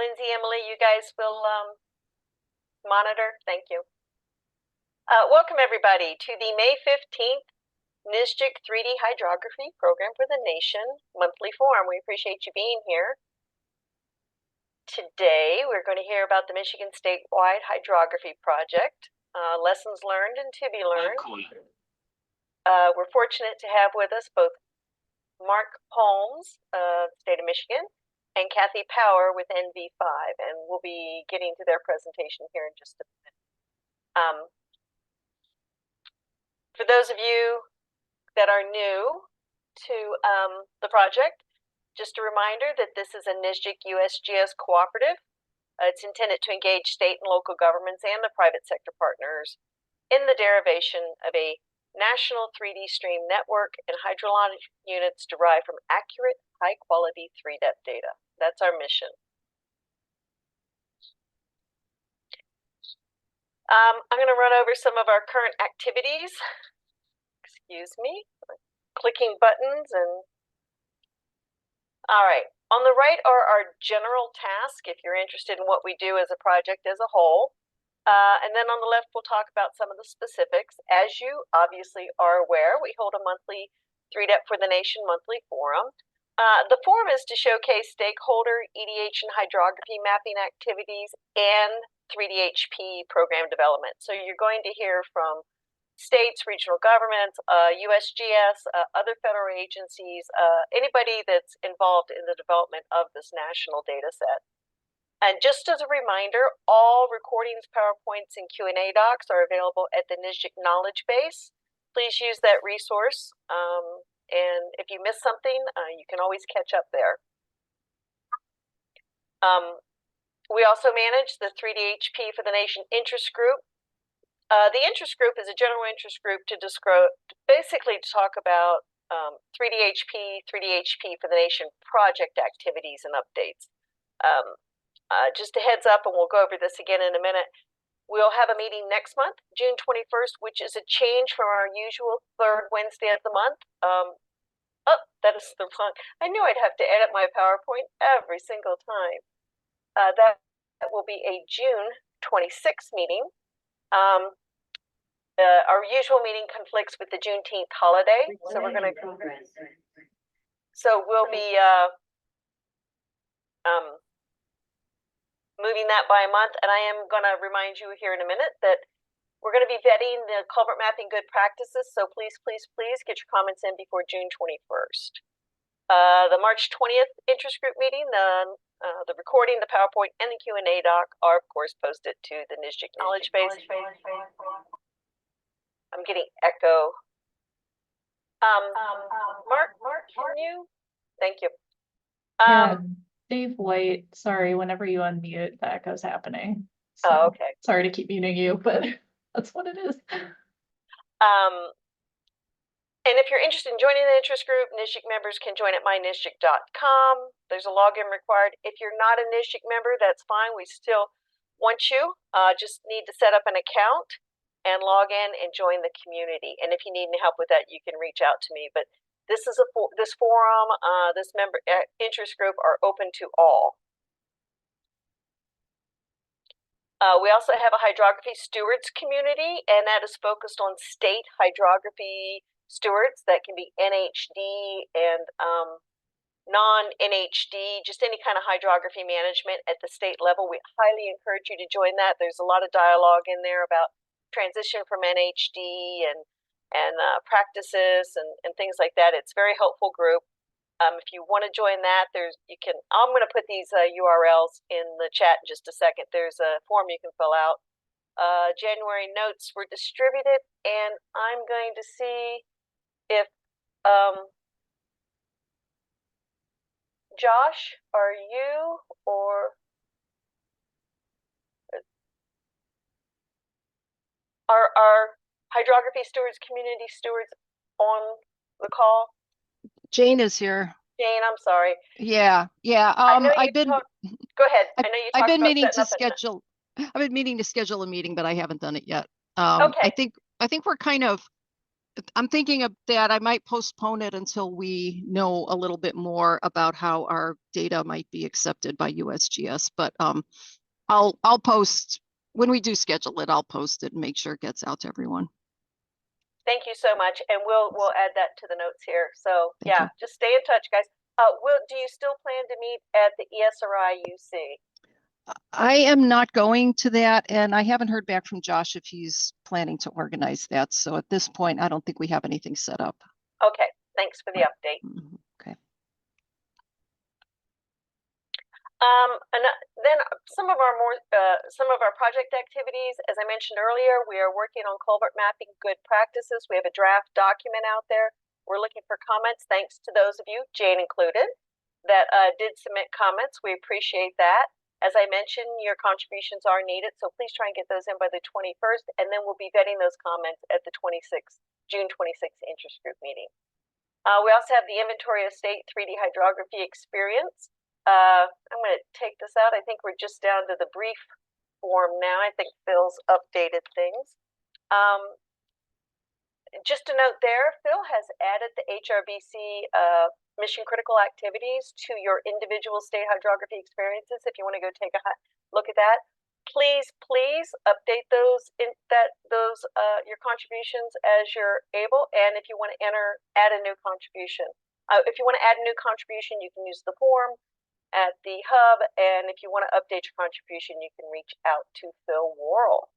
Lindsay, Emily, you guys will monitor. Thank you. Welcome everybody to the May 15th NSGC 3D Hydrography Program for the Nation monthly forum. We appreciate you being here. Today we're going to hear about the Michigan Statewide Hydrography Project, lessons learned and to be learned. We're fortunate to have with us both Mark Holmes of the state of Michigan and Kathy Power with NV5, and we'll be getting to their presentation here in just a minute. For those of you that are new to the project, just a reminder that this is a NSGC USGS cooperative. It's intended to engage state and local governments and the private sector partners in the derivation of a national 3D stream network and hydrologic units derived from accurate, high-quality 3D data. That's our mission. I'm going to run over some of our current activities. Excuse me. Clicking buttons and... All right. On the right are our general tasks, if you're interested in what we do as a project as a whole. And then on the left, we'll talk about some of the specifics. As you obviously are aware, we hold a monthly 3D for the Nation monthly forum. The forum is to showcase stakeholder, EDH, and hydrography mapping activities and 3DHP program development. So you're going to hear from states, regional governments, USGS, other federal agencies, anybody that's involved in the development of this national data set. And just as a reminder, all recordings, PowerPoints, and Q&A docs are available at the NSGC Knowledge Base. Please use that resource. And if you miss something, you can always catch up there. We also manage the 3DHP for the Nation interest group. The interest group is a general interest group to basically talk about 3DHP for the Nation project activities and updates. Just a heads up, and we'll go over this again in a minute. We'll have a meeting next month, June 21st, which is a change from our usual third Wednesday of the month. Oh, that is the wrong. I knew I'd have to edit my PowerPoint every single time. That will be a June 26th meeting. Our usual meeting conflicts with the Juneteenth holiday, so we're going to. So we'll be moving that by a month, and I am going to remind you here in a minute that we're going to be vetting the culvert mapping good practices, so please, please, please get your comments in before June 21st. The March 20th interest group meeting, the recording, the PowerPoint, and the Q&A doc are, of course, posted to the NSGC Knowledge Base. I'm getting echo. Mark, can you? Thank you. Dave White, sorry, whenever you unmute, the echo's happening. So, oh, okay. Sorry to keep muting you, but that's what it is. And if you're interested in joining the interest group, NSGC members can join at mynSGC.com. There's a login required. If you're not a NSGC member, that's fine. We still want you. Just need to set up an account and log in and join the community. And if you need any help with that, you can reach out to me. But this is this forum, this member interest group are open to all. We also have a hydrography stewards community, and that is focused on state hydrography stewards. That can be NHD and non-NHD, just any kind of hydrography management at the state level. We highly encourage you to join that. There's a lot of dialogue in there about transition from NHD and practices and things like that. It's a very helpful group. If you want to join that, I'm going to put these URLs in the chat in just a second. There's a form you can fill out. January notes were distributed, and I'm going to see if Josh, are you or our hydrography stewards, community stewards on the call? Jane is here. Jane, I'm sorry. Yeah. I've been. Go ahead. I know you. I've been meaning to schedule. I've been meaning to schedule a meeting, but I haven't done it yet. Okay. I think we're kind of I'm thinking of that. I might postpone it until we know a little bit more about how our data might be accepted by USGS. But I'll post when we do schedule it. I'll post it and make sure it gets out to everyone. Thank you so much, and we'll add that to the notes here. So Thank yeah, you. just stay in touch, guys. Do you still plan to meet at the ESRI UC? I am not going to that, and I haven't heard back from Josh if he's planning to organize that. So at this point, I don't think we have anything set up. Okay, thanks for the update. Okay. And then some of our project activities, as I mentioned earlier, we are working on culvert mapping good practices. We have a draft document out there. We're looking for comments. Thanks to those of you, Jane included, that did submit comments. We appreciate that. As I mentioned, your contributions are needed, so please try and get those in by the 21st, and then we'll be vetting those comments at the June 26th interest group meeting. We also have the inventory of state 3D hydrography experience. I'm going to take this out. I think we're just down to the brief form now. I think Phil's updated things. Just a note there, Phil has added the HRBC mission critical activities to your individual state hydrography experiences. If you want to go take a look at that, please update those your contributions as you're able. And if you want to add a new contribution, you can use the form at the hub. And if you want to update your contribution, you can reach out to Phil Worrell.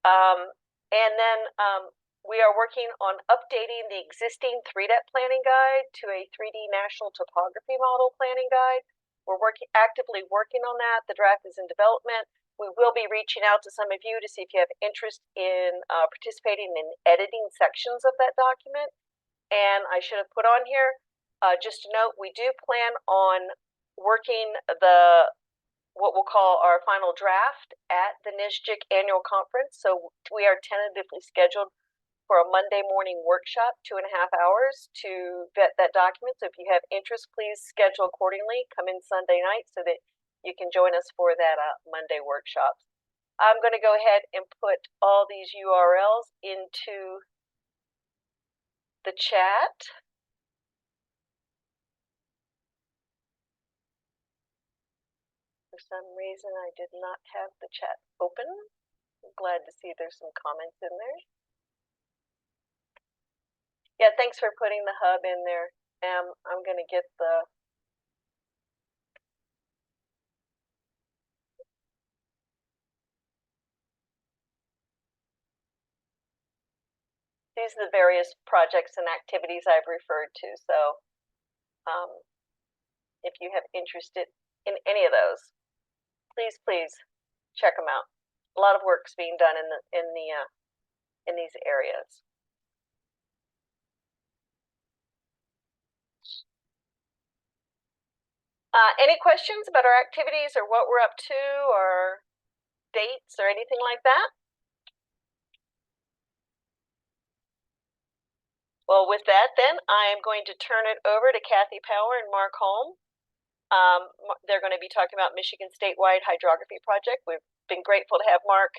And then we are working on updating the existing 3DET planning guide to a 3D national topography model planning guide. We're actively working on that. The draft is in development. We will be reaching out to some of you to see if you have interest in participating in editing sections of that document. And I should have put on here, just a note, we do plan on working what we'll call our final draft at the NSGIC annual conference. So we are tentatively scheduled for a Monday morning workshop, 2.5 hours to vet that document. So if you have interest, please schedule accordingly. Come in Sunday night so that you can join us for that Monday workshop. I'm going to go ahead and put all these URLs into the chat. For some reason, I did not have the chat open. I'm glad to see there's some comments in there. Yeah, thanks for putting the hub in there. I'm going to get these are the various projects and activities I've referred to. So if you have interest in any of those, please check them out. A lot of work's being done in these areas. Any questions about our activities or what we're up to or dates or anything like that? Well, with that, then I am going to turn it over to Kathy Power and Mark Holm. They're going to be talking about Michigan Statewide Hydrography Project. We've been grateful to have Mark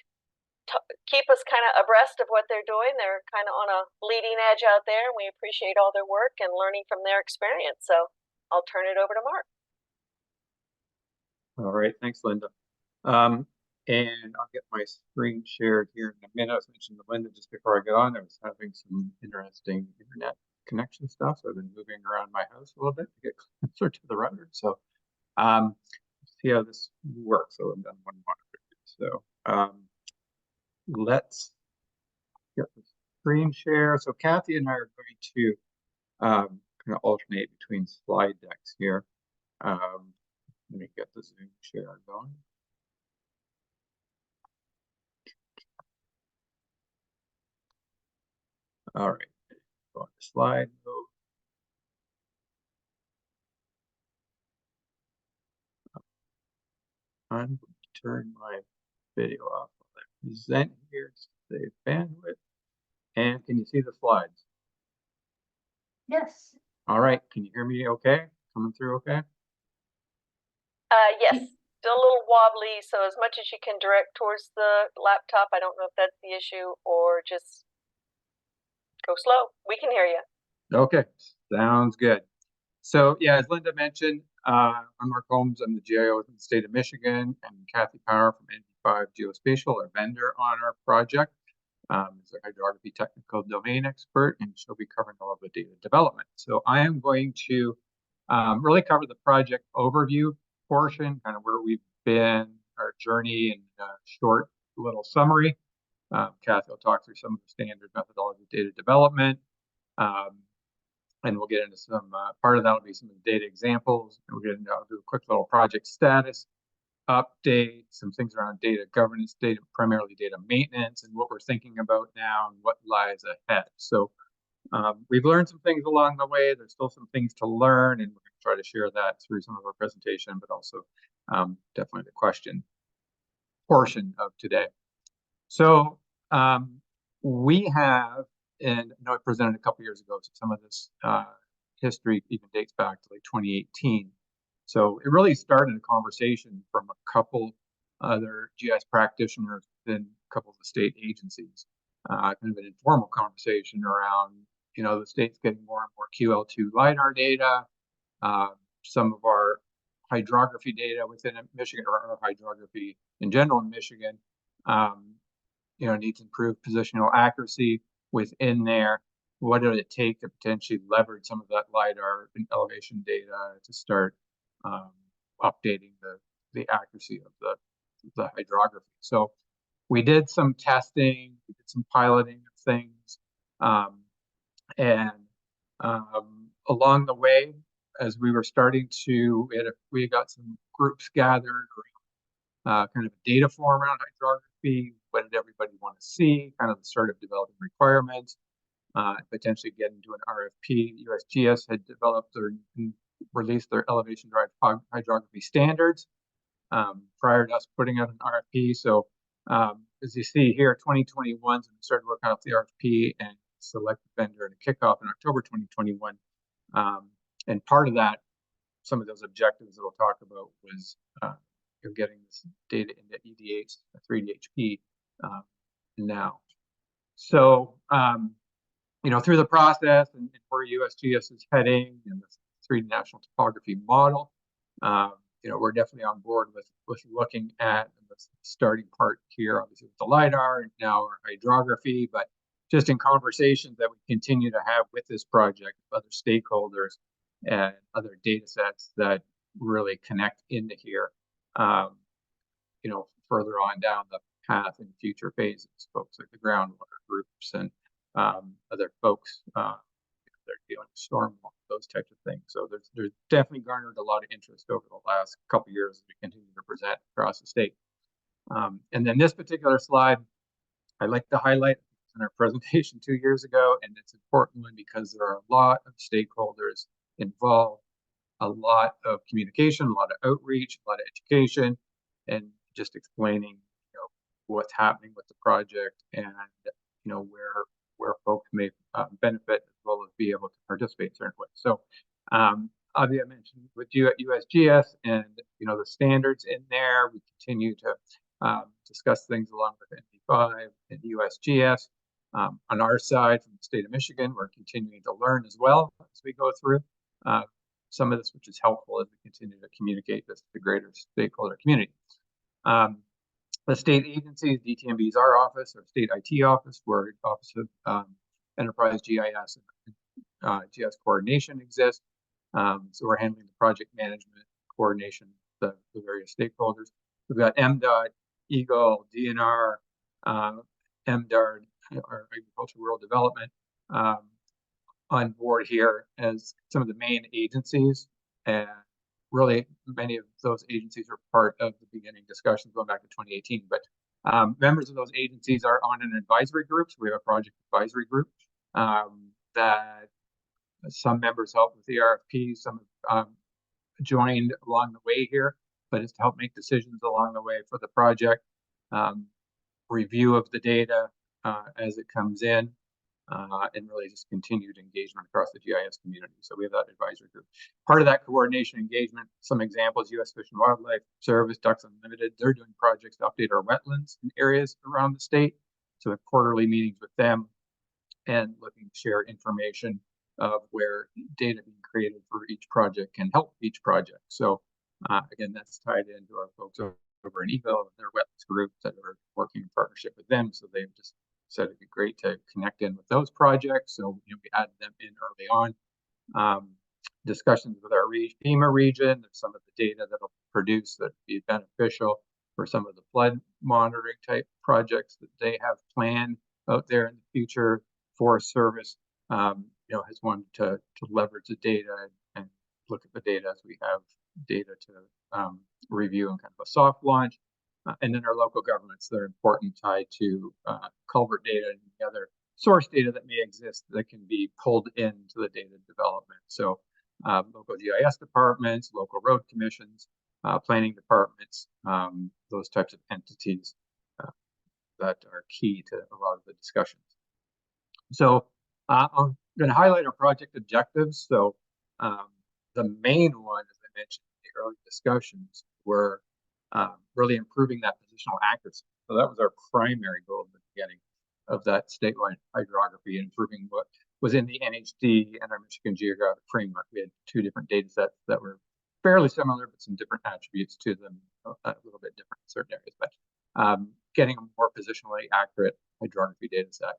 keep us kind of abreast of what they're doing. They're kind of on a leading edge out there, and we appreciate all their work and learning from their experience. So I'll turn it over to Mark. All right, thanks, Linda. And I'll get my screen shared here in a minute. I was mentioning to Linda just before I got on, I was having some interesting internet connection stuff. So I've been moving around my house a little bit to get closer to the router. So see how this works. So I've done one monitor. So let's get the screen share. So Kathy and I are going to kind of alternate between slide decks here. Let me get the Zoom share going. All right, go on to slide mode. I'm going to turn my video off while I present here to save bandwidth. And can you see the slides? Yes. All right, can you hear me okay? Coming through okay? Yes, still a little wobbly. So as much as you can direct towards the laptop, I don't know if that's the issue or just Go slow. We can hear you. Okay, sounds good. So yeah, as Linda mentioned, I'm Mark Holmes. I'm the GIO in the state of Michigan, and Kathy Power from NV5 Geospatial, our vendor on our project, is a hydrography technical domain expert, and she'll be covering all of the data development. So I am going to really cover the project overview portion, kind of where we've been, our journey, and a short little summary. Kathy will talk through some of the standard methodology of data development. And we'll get into some, part of that will be some of the data examples. And we'll get into, I'll do a quick little project status update, some things around data governance, primarily data maintenance, and what we're thinking about now and what lies ahead. So we've learned some things along the way. There's still some things to learn, and we're going to try to share that through some of our presentation, but also definitely the question portion of today. So we have, and I know I presented a couple years ago, so some of this history even dates back to like 2018. So it really started a conversation from a couple other GIS practitioners within a couple of the state agencies, kind of an informal conversation around, you know, the state's getting more and more QL2 LiDAR data, some of our hydrography data within Michigan, or our hydrography in general in Michigan, you know, needs improved positional accuracy within there. What did it take to potentially leverage some of that LiDAR and elevation data to start updating the accuracy of the hydrography? So we did some testing, we did some piloting of things, and along the way, as we were starting to, we got some groups gathered around kind of a data forum around hydrography. What did everybody want to see? Kind of the start of developing requirements, potentially get into an RFP. USGS had developed or released their elevation-derived hydrography standards prior to us putting out an RFP. So as you see here, 2021, so we started working out the RFP and selected vendor and a kickoff in October 2021. And part of that, some of those objectives that we'll talk about was getting this data into EDH, 3DHP now. So, you know, through the process and where USGS is heading and the 3D national topography model, you know, we're definitely on board with looking at the starting part here, obviously with the LiDAR and now our hydrography, but just in conversations that we continue to have with this project, with other stakeholders and other data sets that really connect into here, you know, further on down the path in future phases, folks like the groundwater groups and other folks they're dealing with stormwater, those types of things. So there's definitely garnered a lot of interest over the last couple of years as we continue to present across the state. And then this particular slide, I'd like to highlight in our presentation 2 years ago, and it's an important one because there are a lot of stakeholders involved, a lot of communication, a lot of outreach, a lot of education, and just explaining, you know, what's happening with the project and, you know, where folks may benefit as well as be able to participate in certain ways. So obviously I mentioned with you at USGS and, you know, the standards in there, we continue to discuss things along with NV5 and USGS. On our side, from the state of Michigan, we're continuing to learn as well as we go through some of this, which is helpful as we continue to communicate this to the greater stakeholder community. The state agencies, DTMB is our office, our state IT office, where Office of Enterprise GIS and GIS coordination exists. So we're handling the project management coordination, the various stakeholders. We've got MDOT, EGLE, DNR, MDARD, our Agricultural Rural Development, on board here as some of the main agencies, and really many of those agencies are part of the beginning discussions going back to 2018. But members of those agencies are on an advisory group. So we have a project advisory group that some members help with the RFP, some joined along the way here, but it's to help make decisions along the way for the project, review of the data as it comes in, and really just continued engagement across the GIS community. So we have that advisory group. Part of that coordination engagement, some examples, U.S. Fish and Wildlife Service, Ducks Unlimited, they're doing projects to update our wetlands in areas around the state. So we have quarterly meetings with them. and looking to share information of where data being created for each project can help each project. So again, that's tied into our folks over in EGLE, their wetlands group that are working in partnership with them. So they've just said it'd be great to connect in with those projects. So we added them in early on. Discussions with our FEMA region, some of the data that'll produce that be beneficial for some of the flood monitoring type projects that they have planned out there in the future. Forest Service, has wanted to leverage the data and look at the data as we have data to review and kind of a soft launch. And then our local governments, they're important, tied to culvert data and the other source data that may exist that can be pulled into the data development. So local GIS departments, local road commissions, planning departments, those types of entities that are key to a lot of the discussions. So I'm going to highlight our project objectives. So the main one, as I mentioned in the early discussions, were really improving that positional accuracy. So that was our primary goal at the beginning of that statewide hydrography, improving what was in the NHD and our Michigan Geographic Framework. We had two different data sets that were fairly similar, but some different attributes to them, a little bit different in certain areas. But getting a more positionally accurate hydrography data set,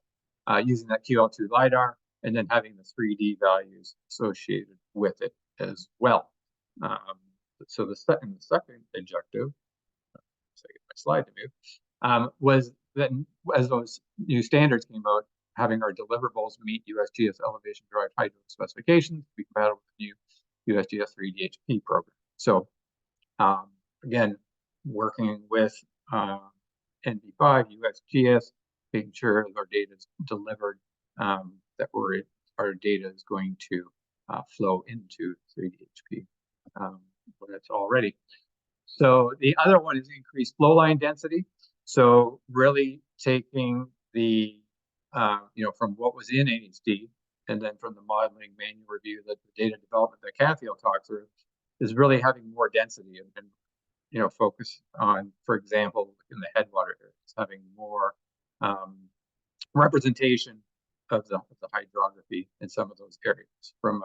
using that QL2 LiDAR, and then having the 3D values associated with it as well. So the second objective, so I get my slide to move, was that as those new standards came out, having our deliverables meet USGS elevation-derived hydro specifications to be compatible with the new USGS 3DHP program. So again, working with NV5, USGS, making sure our data is delivered, that our data is going to flow into 3DHP when it's all ready. So the other one is increased flow line density. So really taking the from what was in NHD, and then from the modeling manual review, that the data development that Kathy will talk through, is really having more density and focus on, for example, in the headwater areas, having more representation of the hydrography in some of those areas from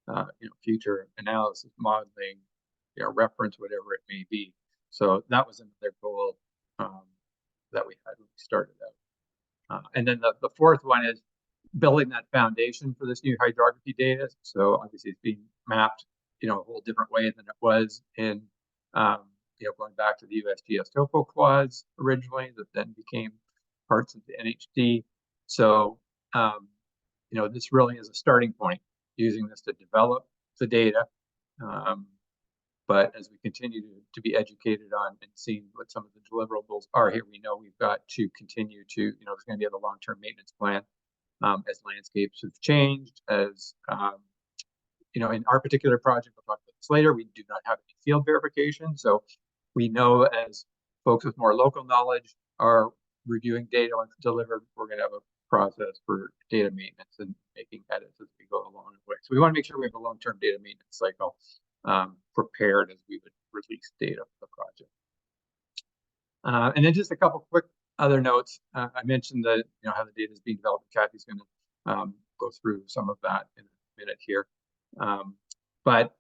a future analysis, modeling, reference, whatever it may be. So that was another goal that we had when we started out. And then the fourth one is building that foundation for this new hydrography data. So obviously it's being mapped, a whole different way than it was in, going back to the USGS topo quads originally, that then became parts of the NHD. So, this really is a starting point, using this to develop the data. But as we continue to be educated on and seeing what some of the deliverables are here, we know we've got to continue to, there's going to be a long-term maintenance plan as landscapes have changed, as, in our particular project, we'll talk about this later, we do not have any field verification. So we know, as folks with more local knowledge are reviewing data once delivered, we're going to have a process for data maintenance and making edits as we go along the way. So we want to make sure we have a long-term data maintenance cycle prepared as we would release data for the project. And then just a couple quick other notes. I mentioned that how the data is being developed. Kathy's going to go through some of that in a minute here. But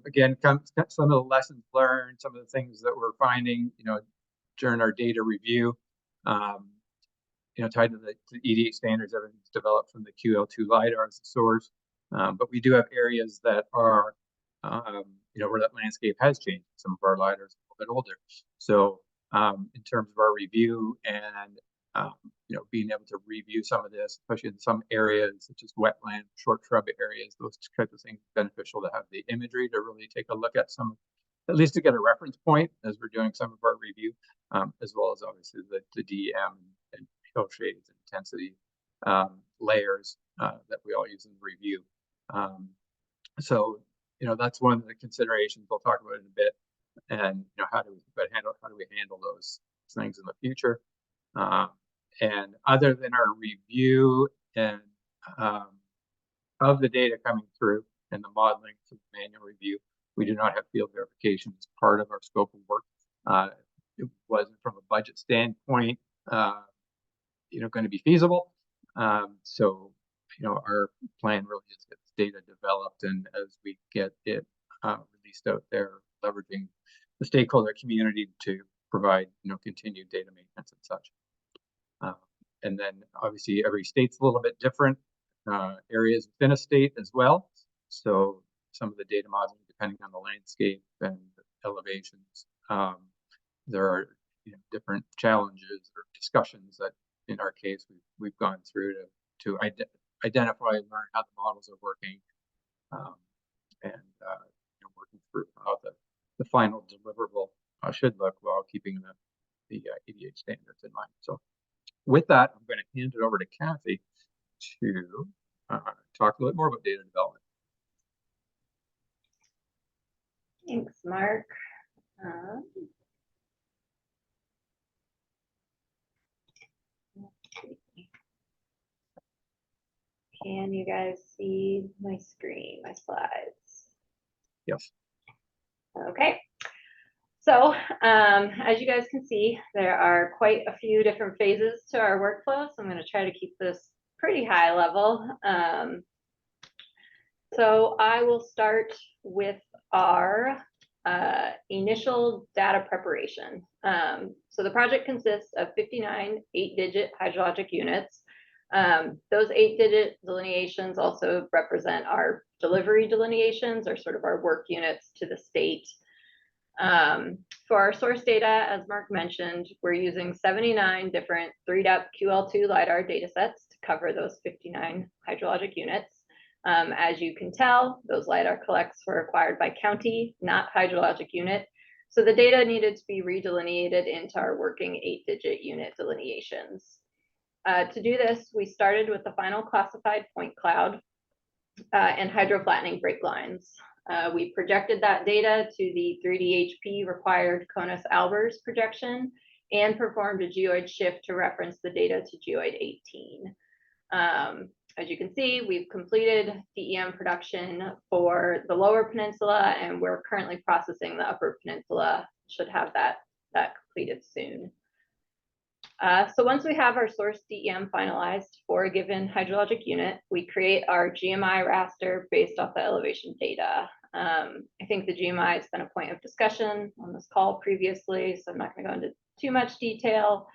again, some of the lessons learned, some of the things that we're finding, during our data review, tied to the EDA standards, everything's developed from the QL2 LiDAR as the source. But we do have areas that are where that landscape has changed. Some of our LiDARs are a little bit older. So in terms of our review and, being able to review some of this, especially in some areas such as wetland, short shrub areas, those types of things, beneficial to have the imagery to really take a look at some, at least to get a reference point as we're doing some of our review, as well as obviously the DEM and hill shades and intensity layers that we all use in review. So that's one of the considerations we'll talk about in a bit, and how do we handle those things in the future? And other than our review and of the data coming through and the modeling for the manual review, we do not have field verification as part of our scope of work. It wasn't, from a budget standpoint, going to be feasible. So, our plan really is to get this data developed, and as we get it released out there, leveraging the stakeholder community to provide, continued data maintenance and such. And then obviously every state's a little bit different, areas within a state as well. So some of the data modeling, depending on the landscape and elevations, there are different challenges or discussions that, in our case, we've gone through to identify and learn how the models are working, and working through how the final deliverable should look while keeping the EDH standards in mind. So with that, I'm going to hand it over to Kathy to talk a little bit more about data development. Thanks, Mark. Can you guys see my screen, my slides? Yes. Okay. So as you guys can see, there are quite a few different phases to our workflow. So I'm going to try to keep this pretty high level. So I will start with our initial data preparation. So the project consists of 59 8-digit hydrologic units. Those 8-digit delineations also represent our delivery delineations, or sort of our work units to the state. For our source data, as Mark mentioned, we're using 79 different 3-depth QL2 LiDAR data sets to cover those 59 hydrologic units. As you can tell, those LiDAR collects were acquired by county, not hydrologic unit. So the data needed to be redelineated into our working 8-digit unit delineations. To do this, we started with the final classified point cloud and hydroflattening break lines. We projected that data to the 3DHP required CONUS-Albers projection and performed a geoid shift to reference the data to geoid 18. As you can see, we've completed DEM production for the lower peninsula, and we're currently processing the upper peninsula. Should have that completed soon. So once we have our source DEM finalized for a given hydrologic unit, we create our GMI raster based off the elevation data. I think the GMI has been a point of discussion on this call previously, so I'm not going to go into too much detail,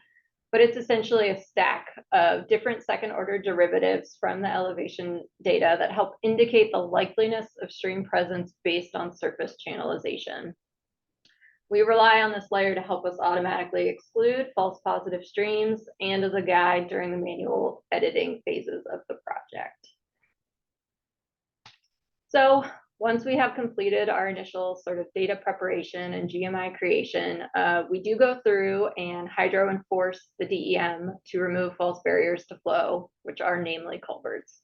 but it's essentially a stack of different second-order derivatives from the elevation data that help indicate the likeliness of stream presence based on surface channelization. We rely on this layer to help us automatically exclude false positive streams and as a guide during the manual editing phases of the project. So once we have completed our initial sort of data preparation and GMI creation, we do go through and hydro enforce the DEM to remove false barriers to flow, which are namely culverts.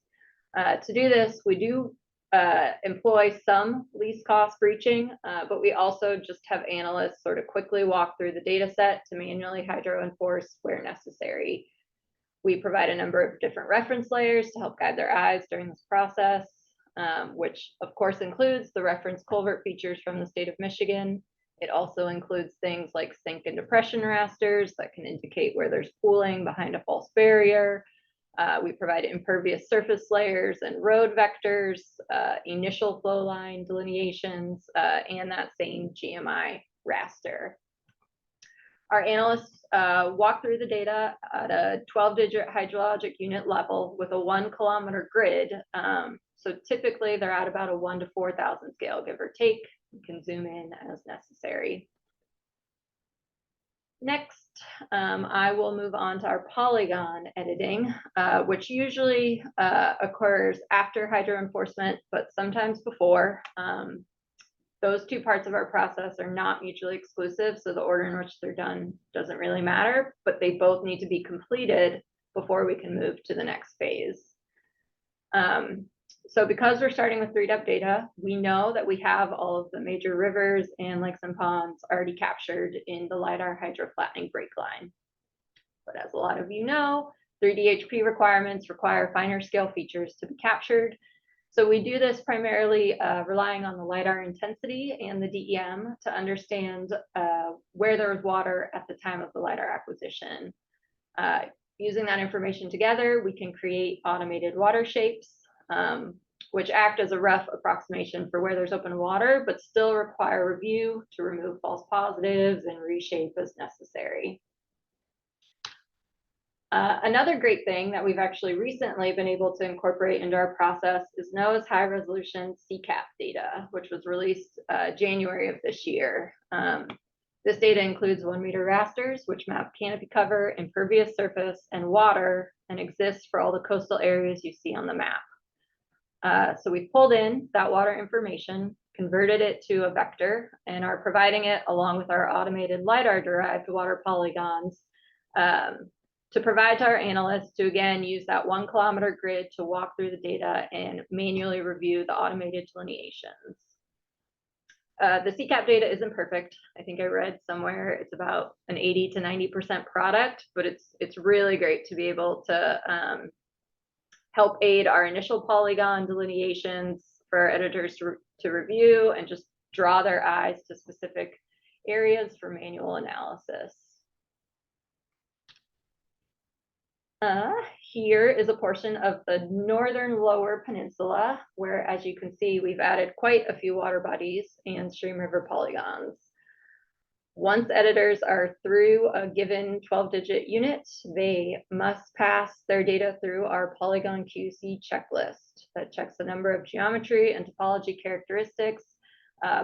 To do this, we do employ some least cost breaching, but we also just have analysts sort of quickly walk through the data set to manually hydro enforce where necessary. We provide a number of different reference layers to help guide their eyes during this process, which of course includes the reference culvert features from the state of Michigan. It also includes things like sink and depression rasters that can indicate where there's pooling behind a false barrier. We provide impervious surface layers and road vectors, initial flow line delineations, and that same GMI raster. Our analysts walk through the data at a 12-digit hydrologic unit level with a 1-kilometer grid. So typically they're at about a 1 to 4,000 scale, give or take. You can zoom in as necessary. Next, I will move on to our polygon editing, which usually occurs after hydro enforcement, but sometimes before. Those two parts of our process are not mutually exclusive, so the order in which they're done doesn't really matter, but they both need to be completed before we can move to the next phase. So because we're starting with 3-depth data, we know that we have all of the major rivers and lakes and ponds already captured in the LiDAR hydroflattening break line. But as a lot of you know, 3DHP requirements require finer scale features to be captured. So we do this primarily relying on the LiDAR intensity and the DEM to understand where there was water at the time of the LiDAR acquisition. Using that information together, we can create automated water shapes, which act as a rough approximation for where there's open water, but still require review to remove false positives and reshape as necessary. Another great thing that we've actually recently been able to incorporate into our process is NOAA's high resolution CCAP data, which was released January of this year. This data includes 1 meter rasters, which map canopy cover, impervious surface, and water, and exists for all the coastal areas you see on the map. So we pulled in that water information, converted it to a vector, and are providing it along with our automated LiDAR-derived water polygons to provide to our analysts to, again, use that 1 kilometer grid to walk through the data and manually review the automated delineations. The CCAP data isn't perfect. I think I read somewhere it's about an 80 to 90% product, but it's really great to be able to help aid our initial polygon delineations for our editors to review and just draw their eyes to specific areas for manual analysis. Here is a portion of the northern lower peninsula where, as you can see, we've added quite a few water bodies and stream river polygons. Once editors are through a given 12-digit unit, they must pass their data through our Polygon QC checklist that checks the number of geometry and topology characteristics.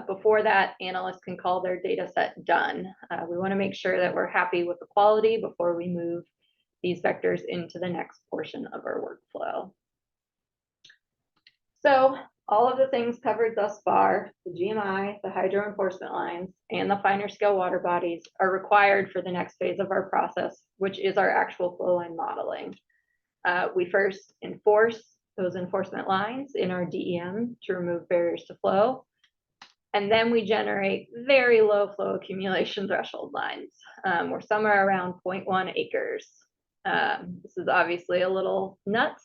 Before that, analysts can call their data set done. We want to make sure that we're happy with the quality before we move these vectors into the next portion of our workflow. So all of the things covered thus far, the GMI, the hydro enforcement lines, and the finer scale water bodies are required for the next phase of our process, which is our actual flow line modeling. We first enforce those enforcement lines in our DEM to remove barriers to flow. And then we generate very low flow accumulation threshold lines. We're somewhere around 0.1 acres. This is obviously a little nuts,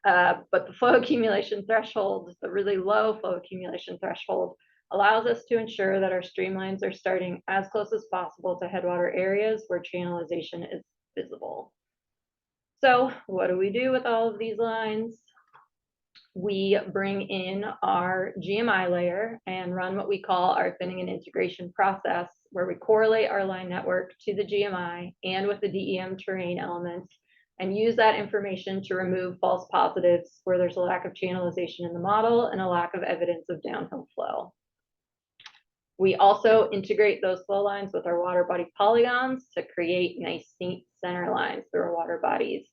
but the flow accumulation threshold, the really low flow accumulation threshold, allows us to ensure that our streamlines are starting as close as possible to headwater areas where channelization is visible. So what do we do with all of these lines? We bring in our GMI layer and run what we call our thinning and integration process, where we correlate our line network to the GMI and with the DEM terrain elements and use that information to remove false positives where there's a lack of channelization in the model and a lack of evidence of downhill flow. We also integrate those flow lines with our water body polygons to create nice, neat center lines through our water bodies.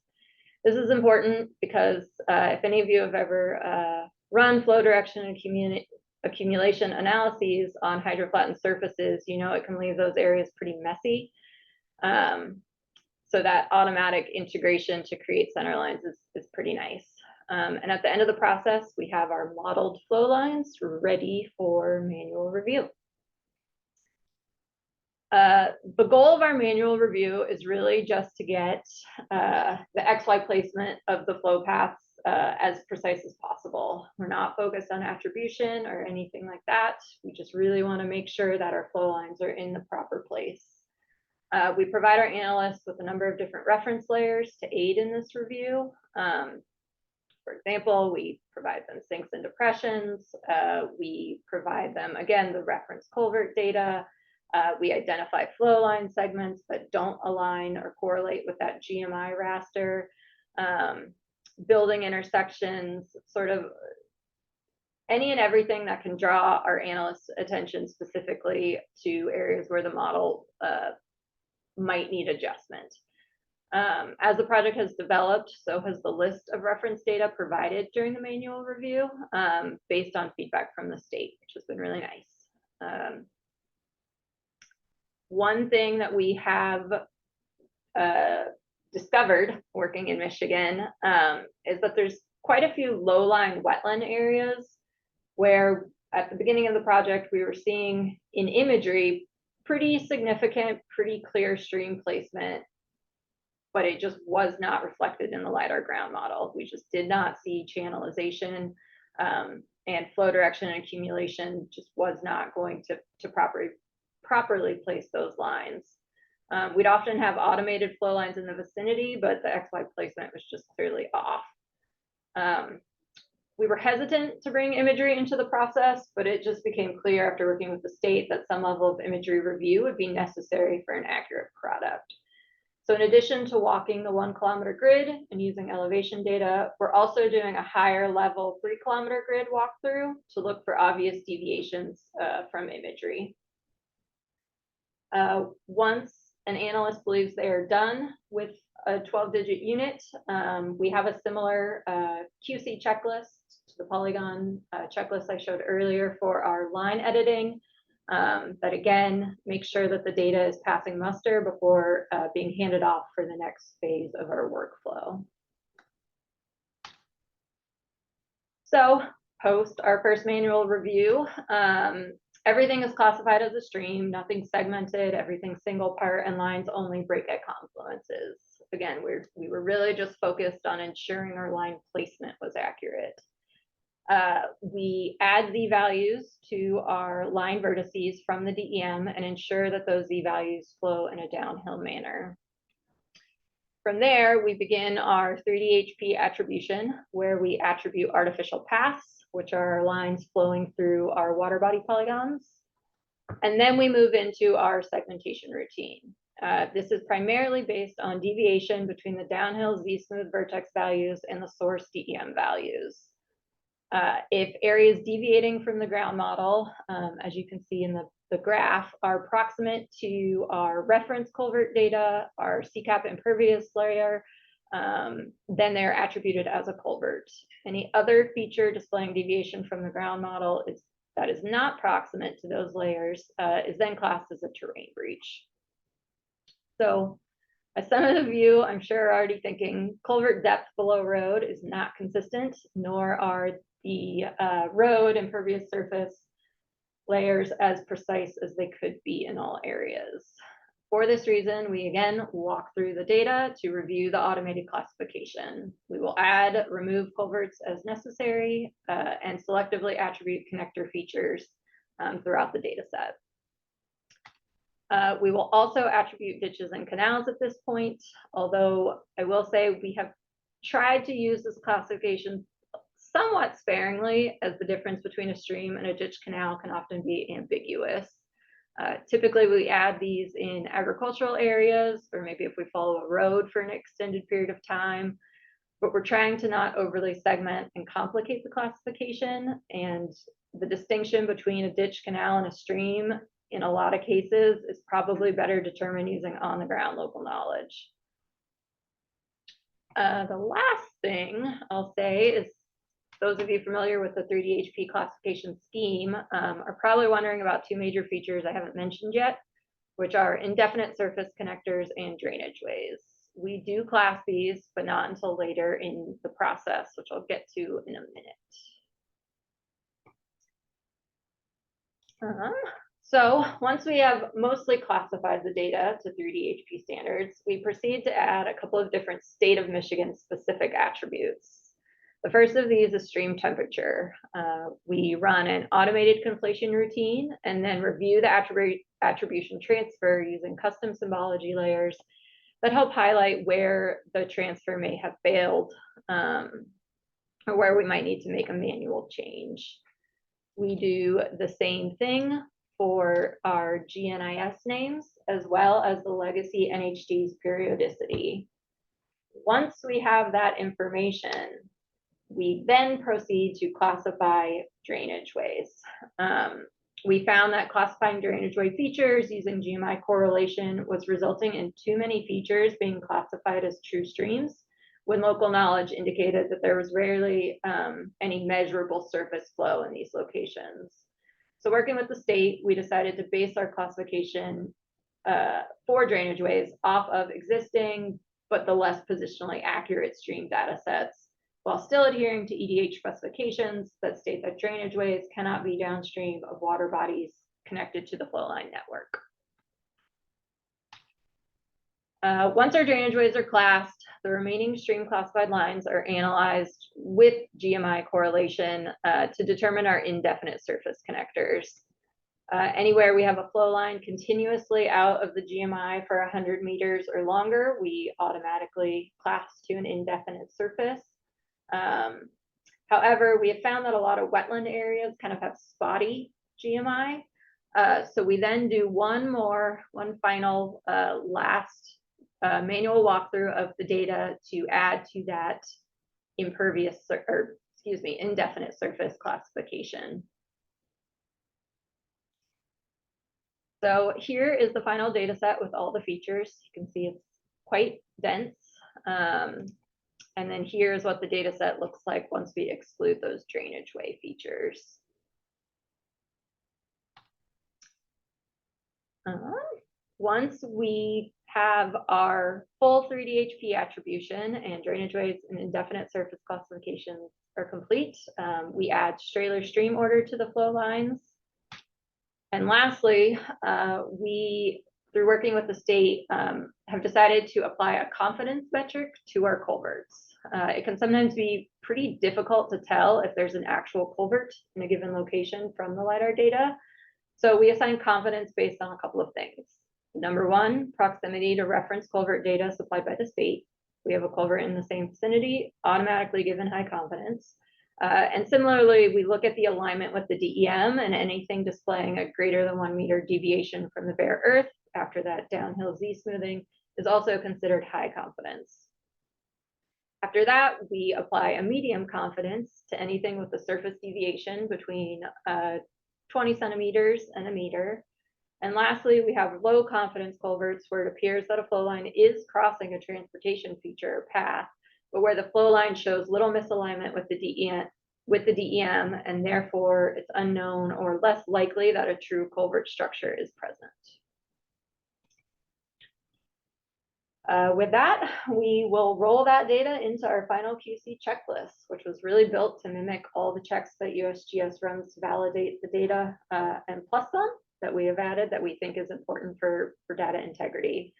This is important because if any of you have ever run flow direction and accumulation analyses on hydroflattened surfaces, you know it can leave those areas pretty messy. So that automatic integration to create center lines is pretty nice. And at the end of the process, we have our modeled flow lines ready for manual review. The goal of our manual review is really just to get the XY placement of the flow paths as precise as possible. We're not focused on attribution or anything like that. We just really want to make sure that our flow lines are in the proper place. We provide our analysts with a number of different reference layers to aid in this review. For example, we provide them sinks and depressions. We provide them, again, the reference culvert data. We identify flow line segments that don't align or correlate with that GMI raster, building intersections, sort of any and everything that can draw our analysts' attention specifically to areas where the model might need adjustment. As the project has developed, so has the list of reference data provided during the manual review based on feedback from the state, which has been really nice. One thing that we have discovered working in Michigan is that there's quite a few low-lying wetland areas where at the beginning of the project, we were seeing in imagery pretty significant, pretty clear stream placement, but it just was not reflected in the LiDAR ground model. We just did not see channelization and flow direction and accumulation just was not going to properly place those lines. We'd often have automated flow lines in the vicinity, but the XY placement was just clearly off. We were hesitant to bring imagery into the process, but it just became clear after working with the state that some level of imagery review would be necessary for an accurate product. So in addition to walking the 1 kilometer grid and using elevation data, we're also doing a higher level 3 kilometer grid walkthrough to look for obvious deviations from imagery. Once an analyst believes they are done with a 12-digit unit, we have a similar QC checklist to the polygon checklist I showed earlier for our line editing. That again, make sure that the data is passing muster before being handed off for the next phase of our workflow. So post our first manual review, everything is classified as a stream, nothing segmented, everything single part, and lines only break at confluences. Again, we were really just focused on ensuring our line placement was accurate. We add Z values to our line vertices from the DEM and ensure that those Z values flow in a downhill manner. From there, we begin our 3D HP attribution, where we attribute artificial paths, which are lines flowing through our water body polygons. And then we move into our segmentation routine. This is primarily based on deviation between the downhill Z-smooth vertex values and the source DEM values. If areas deviating from the ground model, as you can see in the graph, are proximate to our reference culvert data, our CCAP impervious layer, then they're attributed as a culvert. Any other feature displaying deviation from the ground model that is not proximate to those layers is then classed as a terrain breach. So as some of you, I'm sure, are already thinking, culvert depth below road is not consistent, nor are the road impervious surface layers as precise as they could be in all areas. For this reason, we again walk through the data to review the automated classification. We will add, remove culverts as necessary, and selectively attribute connector features throughout the data set. We will also attribute ditches and canals at this point, although I will say we have tried to use this classification somewhat sparingly, as the difference between a stream and a ditch canal can often be ambiguous. Typically, we add these in agricultural areas, or maybe if we follow a road for an extended period of time, but we're trying to not overly segment and complicate the classification. And the distinction between a ditch, canal, and a stream, in a lot of cases, is probably better determined using on-the-ground local knowledge. The last thing I'll say is, those of you familiar with the 3D HP classification scheme are probably wondering about two major features I haven't mentioned yet, which are indefinite surface connectors and drainage ways. We do class these, but not until later in the process, which I'll get to in a minute. So once we have mostly classified the data to 3D HP standards, we proceed to add a couple of different state of Michigan specific attributes. The first of these is stream temperature. We run an automated conflation routine and then review the attribution transfer using custom symbology layers that help highlight where the transfer may have failed or where we might need to make a manual change. We do the same thing for our GNIS names, as well as the legacy NHD's periodicity. Once we have that information, we then proceed to classify drainage ways. We found that classifying drainage way features using GMI correlation was resulting in too many features being classified as true streams, when local knowledge indicated that there was rarely any measurable surface flow in these locations. So working with the state, we decided to base our classification for drainage ways off of existing, but the less positionally accurate stream data sets, while still adhering to EDH specifications that state that drainage ways cannot be downstream of water bodies connected to the flow line network. Once our drainage ways are classed, the remaining stream classified lines are analyzed with GMI correlation to determine our indefinite surface connectors. Anywhere we have a flow line continuously out of the GMI for 100 meters or longer, we automatically class to an indefinite surface. However, we have found that a lot of wetland areas kind of have spotty GMI. So we then do one final last manual walkthrough of the data to add to that indefinite surface classification. So here is the final data set with all the features. You can see it's quite dense. And then here's what the data set looks like once we exclude those drainage way features. Once we have our full 3D HP attribution and drainage ways and indefinite surface classifications are complete, we add Strehler stream order to the flow lines. And lastly, we, through working with the state, have decided to apply a confidence metric to our culverts. It can sometimes be pretty difficult to tell if there's an actual culvert in a given location from the LiDAR data. So we assign confidence based on a couple of things. Number one, proximity to reference culvert data supplied by the state. We have a culvert in the same vicinity, automatically given high confidence. And similarly, we look at the alignment with the DEM, and anything displaying a greater than 1 meter deviation from the bare earth after that downhill Z smoothing is also considered high confidence. After that, we apply a medium confidence to anything with a surface deviation between 20 centimeters and a meter. And lastly, we have low confidence culverts where it appears that a flow line is crossing a transportation feature or path, but where the flow line shows little misalignment with the DEM, and therefore it's unknown or less likely that a true culvert structure is present. With that, we will roll that data into our final QC checklist, which was really built to mimic all the checks that USGS runs to validate the data, and plus some that we have added that we think is important for data integrity.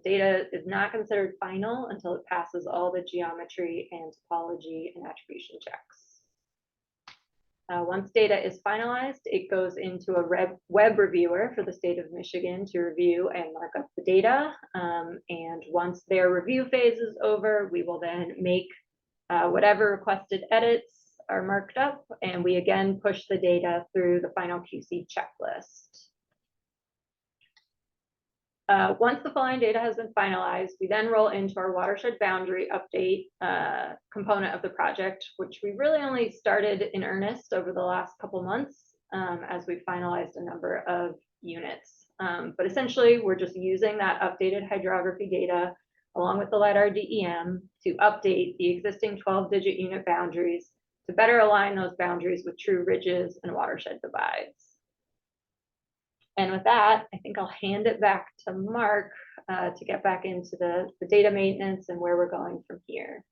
Data is not considered final until it passes all the geometry and topology and attribution checks. Once data is finalized, it goes into a web reviewer for the state of Michigan to review and mark up the data. And once their review phase is over, we will then make whatever requested edits are marked up, and we again push the data through the final QC checklist. Once the following data has been finalized, we then roll into our watershed boundary update component of the project, which we really only started in earnest over the last couple months as we finalized a number of units. But essentially, we're just using that updated hydrography data along with the LiDAR DEM to update the existing 12-digit unit boundaries to better align those boundaries with true ridges and watershed divides. And with that, I think I'll hand it back to Mark to get back into the data maintenance and where we're going from here.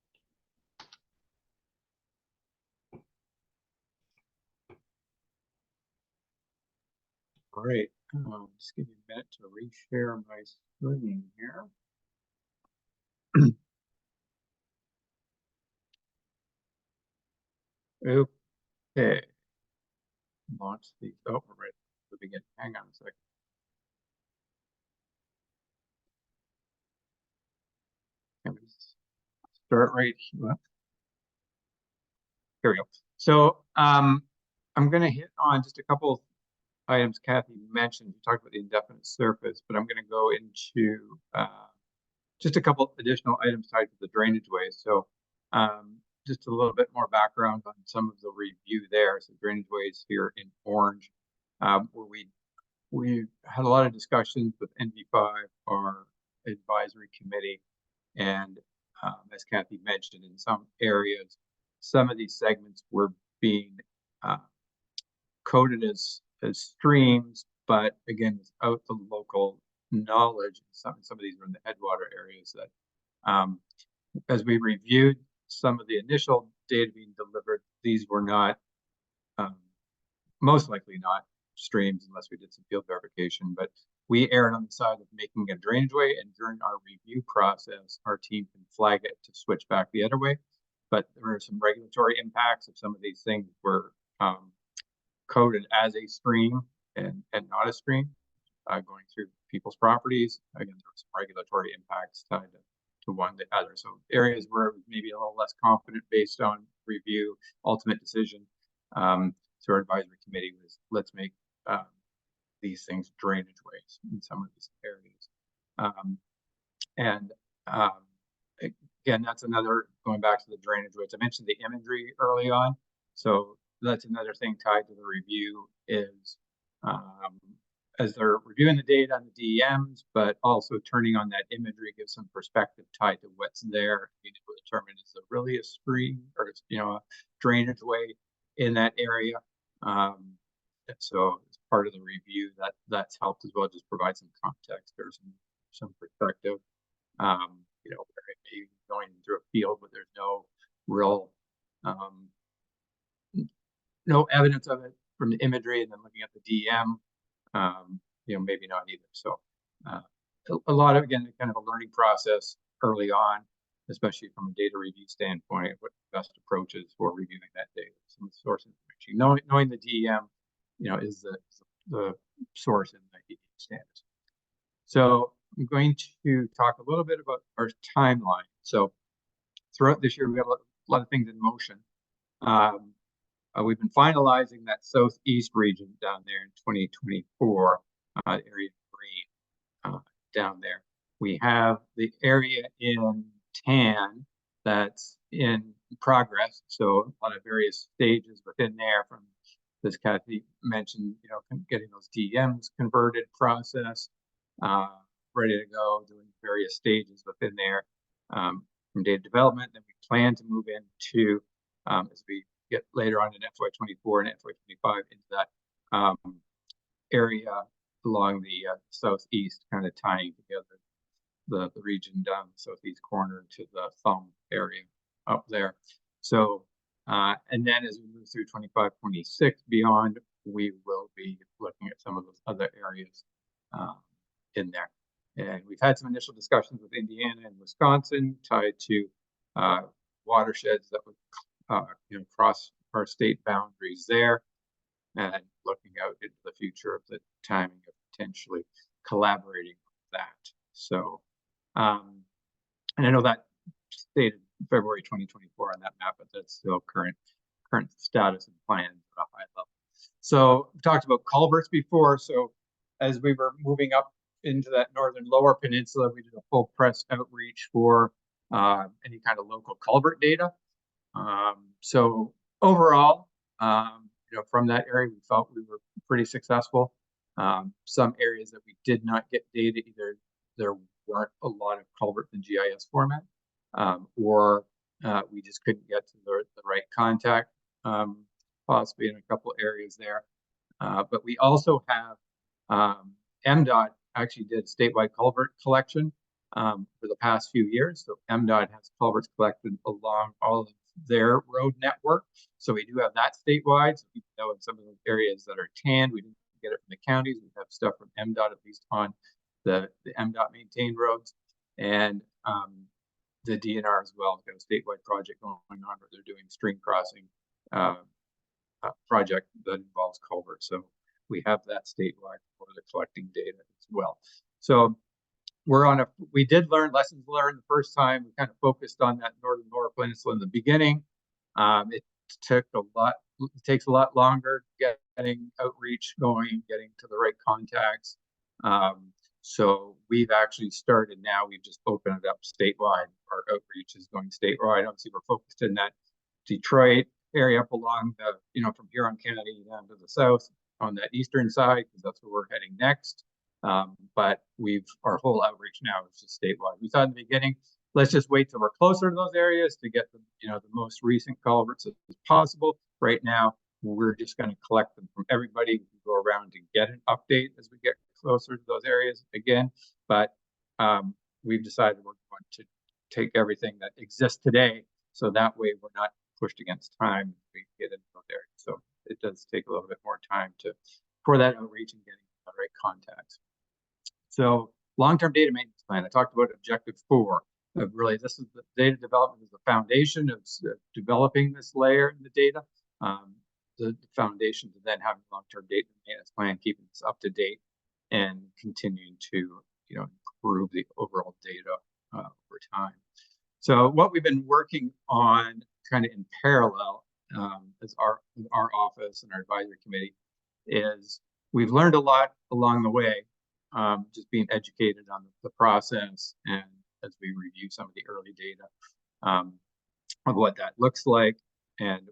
All right, just give me a minute to reshare my screen here. Okay. Launch these. Oh, we're right at the beginning. Hang on a second. Can we start right here? Here we go. So I'm going to hit on just a couple of items Kathy mentioned. We talked about the indefinite surface, but I'm going to go into just a couple additional items tied to the drainage ways. So just a little bit more background on some of the review there. So drainage ways here in orange, where we had a lot of discussions with NV5, our advisory committee, and as Kathy mentioned, in some areas, some of these segments were being coded as streams, but again, without the local knowledge. Some of these were in the headwater areas that, as we reviewed some of the initial data being delivered, these were not, most likely not streams unless we did some field verification, but we erred on the side of making a drainage way, and during our review process, our team can flag it to switch back the other way. But there are some regulatory impacts if some of these things were coded as a stream. and not a stream, going through people's properties. Again, there were some regulatory impacts tied to one to the other. So areas where it was maybe a little less confident based on review, ultimate decision. So our advisory committee was, let's make these things drainage ways in some of these areas. Again, that's another, going back to the drainage ways. I mentioned the imagery early on. So that's another thing tied to the review is as they're reviewing the data on the DEMs, but also turning on that imagery gives some perspective tied to what's there, being able to determine is there really a stream or a drainage way in that area. So as part of the review, that's helped as well, just provide some context or some perspective. Where it may be going through a field, but there's no real no evidence of it from the imagery, and then looking at the DM, maybe not either. So a lot of, again, kind of a learning process early on, especially from a data review standpoint, what the best approach is for reviewing that data. Some source information, knowing the DEM, is the source in the DEM standards. So I'm going to talk a little bit about our timeline. So throughout this year, we have a lot of things in motion. We've been finalizing that southeast region down there in 2024, area green down there. We have the area in tan that's in progress. So a lot of various stages within there, from this Kathy mentioned, getting those DMs converted process, ready to go, doing various stages within there from data development. Then we plan to move into, as we get later on in FY24 and FY25, into that area along the southeast, kind of tying together the region down the southeast corner to the thumb area up there. So, and then as we move through 25, 26 beyond, we will be looking at some of those other areas in there. And we've had some initial discussions with Indiana and Wisconsin tied to watersheds that would cross our state boundaries there, and looking out into the future of the timing of potentially collaborating with that. So, and I know that stated February 2024 on that map, but that's still current status and plans at a high level. So we talked about culverts before. So as we were moving up into that northern lower peninsula, we did a full press outreach for any kind of local culvert data. So overall, from that area, we felt we were pretty successful. Some areas that we did not get data, either there weren't a lot of culverts in GIS format, or we just couldn't get to the right contact, possibly in a couple areas there. But we also have MDOT actually did statewide culvert collection for the past few years. So MDOT has culverts collected along all of their road network. So we do have that statewide. So we know in some of those areas that are tanned, we didn't get it from the counties. We have stuff from MDOT, at least on the MDOT maintained roads, and the DNR as well. Got a statewide project going on where they're doing stream crossing project that involves culverts. So we have that statewide for the collecting data as well. So we did learn lessons learned the first time. We kind of focused on that northern lower peninsula in the beginning. It takes a lot longer getting outreach going, getting to the right contacts. So we've actually started now. We've just opened it up statewide. Our outreach is going statewide. Obviously, we're focused in that Detroit area up along the, from Huron Kennedy down to the south on that eastern side, because that's where we're heading next. But our whole outreach now is just statewide. We thought in the beginning, let's just wait till we're closer to those areas to get the most recent culverts as possible. Right now, we're just going to collect them from everybody. We go around and get an update as we get closer to those areas again. But we've decided we're going to take everything that exists today, so that way we're not pushed against time as we get into those areas. So it does take a little bit more time for that outreach and getting the right contacts. So long-term data maintenance plan. I talked about objective 4. Really, this is the data development is the foundation of developing this layer in the data. the foundation to then having a long-term data maintenance plan, keeping this up to date, and continuing to improve the overall data over time. So what we've been working on kind of in parallel as our office and our advisory committee is we've learned a lot along the way, just being educated on the process, and as we review some of the early data of what that looks like. And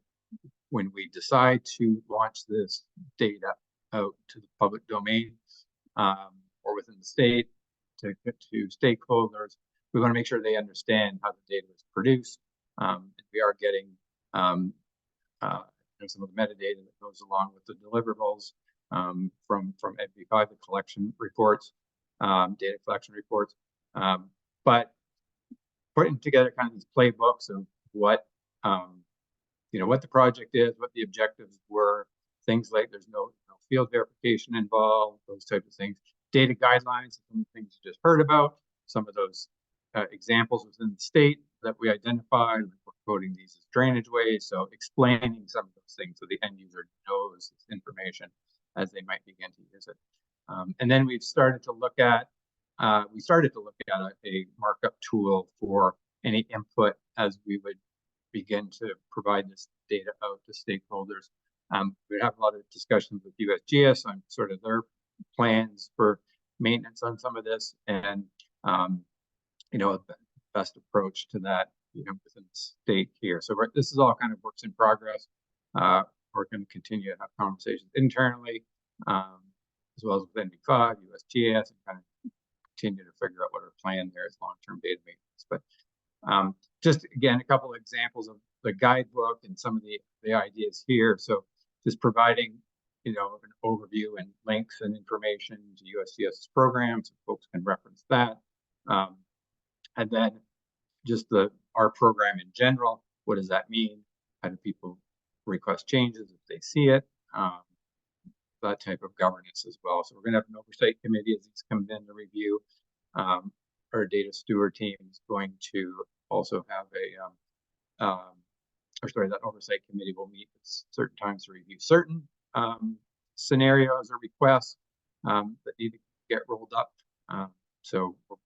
when we decide to launch this data out to the public domain or within the state to stakeholders, we want to make sure they understand how the data is produced. And we are getting some of the metadata that goes along with the deliverables from FB5, the collection reports, data collection reports. But putting together kind of these playbooks of what what the project is, what the objectives were, things like there's no field verification involved, those types of things. Data guidelines, some of the things you just heard about, some of those examples within the state that we identified. We're quoting these as drainage ways, so explaining some of those things so the end user knows this information as they might begin to use it. And then we've started to look at a markup tool for any input as we would begin to provide this data out to stakeholders. We have a lot of discussions with USGS on sort of their plans for maintenance on some of this, and a best approach to that within the state here. So this is all kind of works in progress. We're going to continue to have conversations internally as well as with NV5, USGS, and kind of continue to figure out what our plan there is long-term data maintenance. But just again, a couple of examples of the guidebook and some of the ideas here. So just providing an overview and links and information to USGS's programs, so folks can reference that. And then just our program in general, what does that mean? How do people request changes if they see it? That type of governance as well. So we're going to have an oversight committee as these come in to review. Our data steward team is going to also have that oversight committee will meet at certain times to review certain scenarios or requests that need to get rolled up. So we're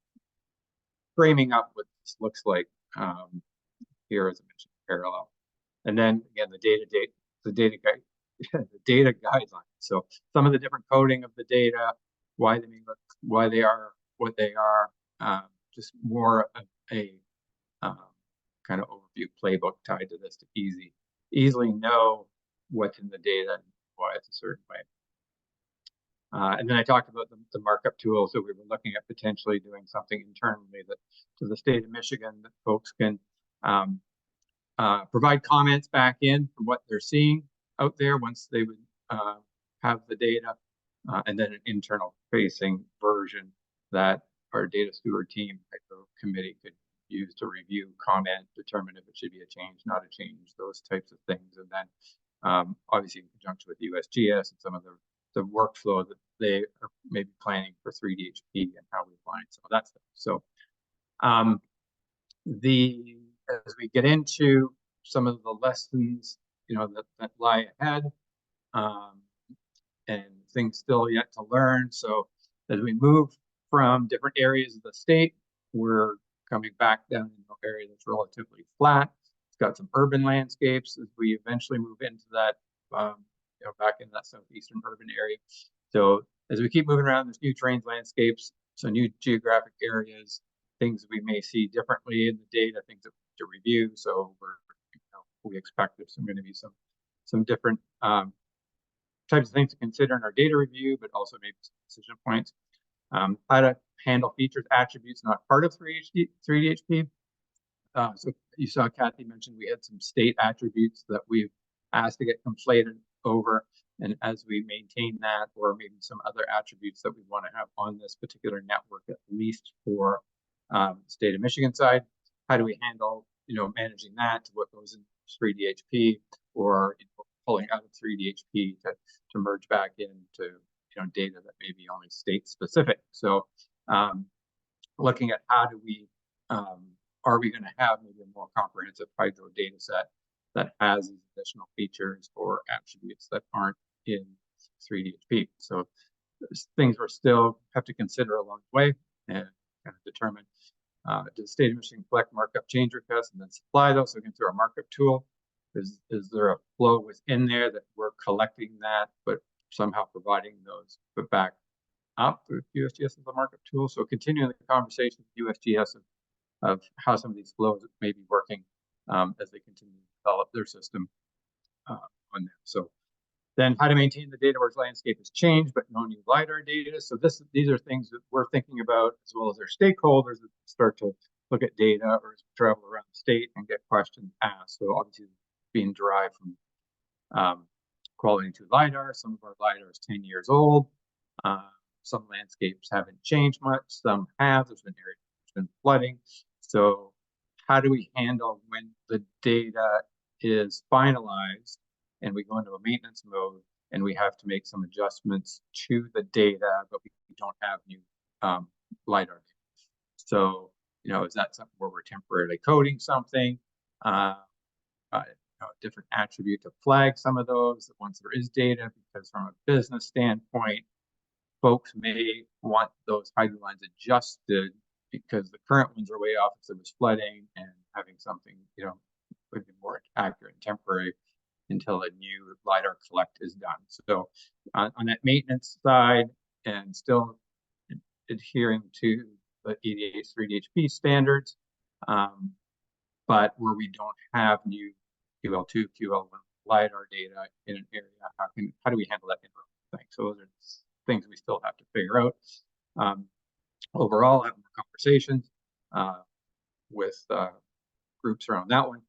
framing up what this looks like here, as I mentioned, parallel. And then again, the data guidelines. So some of the different coding of the data, why they are what they are, just more of a kind of overview playbook tied to this to easily know what's in the data and why it's a certain way. And then I talked about the markup tool. So we were looking at potentially doing something internally that to the state of Michigan that folks can provide comments back in from what they're seeing out there once they would have the data, and then an internal facing version that our data steward team committee could use to review, comment, determine if it should be a change, not a change, those types of things. And then obviously in conjunction with USGS and some of the workflow that they are maybe planning for 3DHP and how we align some of that stuff. So as we get into some of the lessons that lie ahead, and things still yet to learn. So as we move from different areas of the state, we're coming back down in an area that's relatively flat. It's got some urban landscapes as we eventually move into that, back in that southeastern urban area. So as we keep moving around, there's new terrain landscapes, so new geographic areas, things we may see differently in the data, things that we need to review. So we expect there's going to be some different types of things to consider in our data review, but also maybe some decision points. How to handle features, attributes not part of 3DHP. So you saw Kathy mentioned we had some state attributes that we've asked to get conflated over, and as we maintain that, or maybe some other attributes that we want to have on this particular network, at least for the state of Michigan side, how do we handle managing that to what goes in 3DHP, or pulling out of 3DHP to merge back into data that may be only state specific. So looking at how do we are we going to have maybe a more comprehensive hydro data set that has these additional features or attributes that aren't in 3DHP. So there's things we're still have to consider along the way and kind of determine, does the state of Michigan collect markup change requests and then supply those? So again, through our markup tool, is there a flow within there that we're collecting that, but somehow providing those put back up through USGS as a markup tool? So continuing the conversation with USGS of how some of these flows may be working as they continue to develop their system on that. So then how to maintain the data where its landscape has changed, but no new LiDAR data. So these are things that we're thinking about, as well as our stakeholders that start to look at data or as we travel around the state and get questions asked. So obviously being derived from quality 2 LiDAR. Some of our LiDAR is 10 years old. Some landscapes haven't changed much. Some have. There's been areas there's been flooding. So how do we handle when the data is finalized and we go into a maintenance mode and we have to make some adjustments to the data, but we don't have new LiDAR? So, is that something where we're temporarily coding something, a different attribute to flag some of those once there is data? Because from a business standpoint, folks may want those hydro lines adjusted because the current ones are way off if there was flooding, and having something, would be more accurate and temporary until a new LiDAR collect is done. So on that maintenance side, and still adhering to the EDA's 3DHP standards, but where we don't have new QL2, QL1 LiDAR data in an area, how do we handle that interim thing? So those are things we still have to figure out. Overall, have more conversations with groups around that one.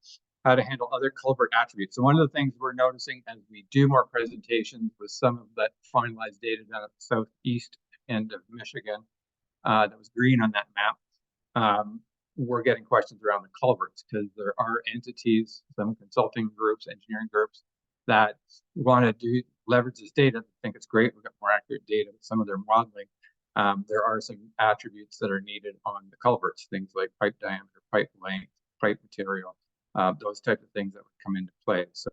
How to handle other culvert attributes. So one of the things we're noticing as we do more presentations with some of that finalized data down at the southeast end of Michigan that was green on that map, we're getting questions around the culverts because there are entities, some consulting groups, engineering groups that want to leverage this data. Think it's great. We've got more accurate data with some of their modeling. There are some attributes that are needed on the culverts, things like pipe diameter, pipe length, pipe material, those types of things that would come into play. So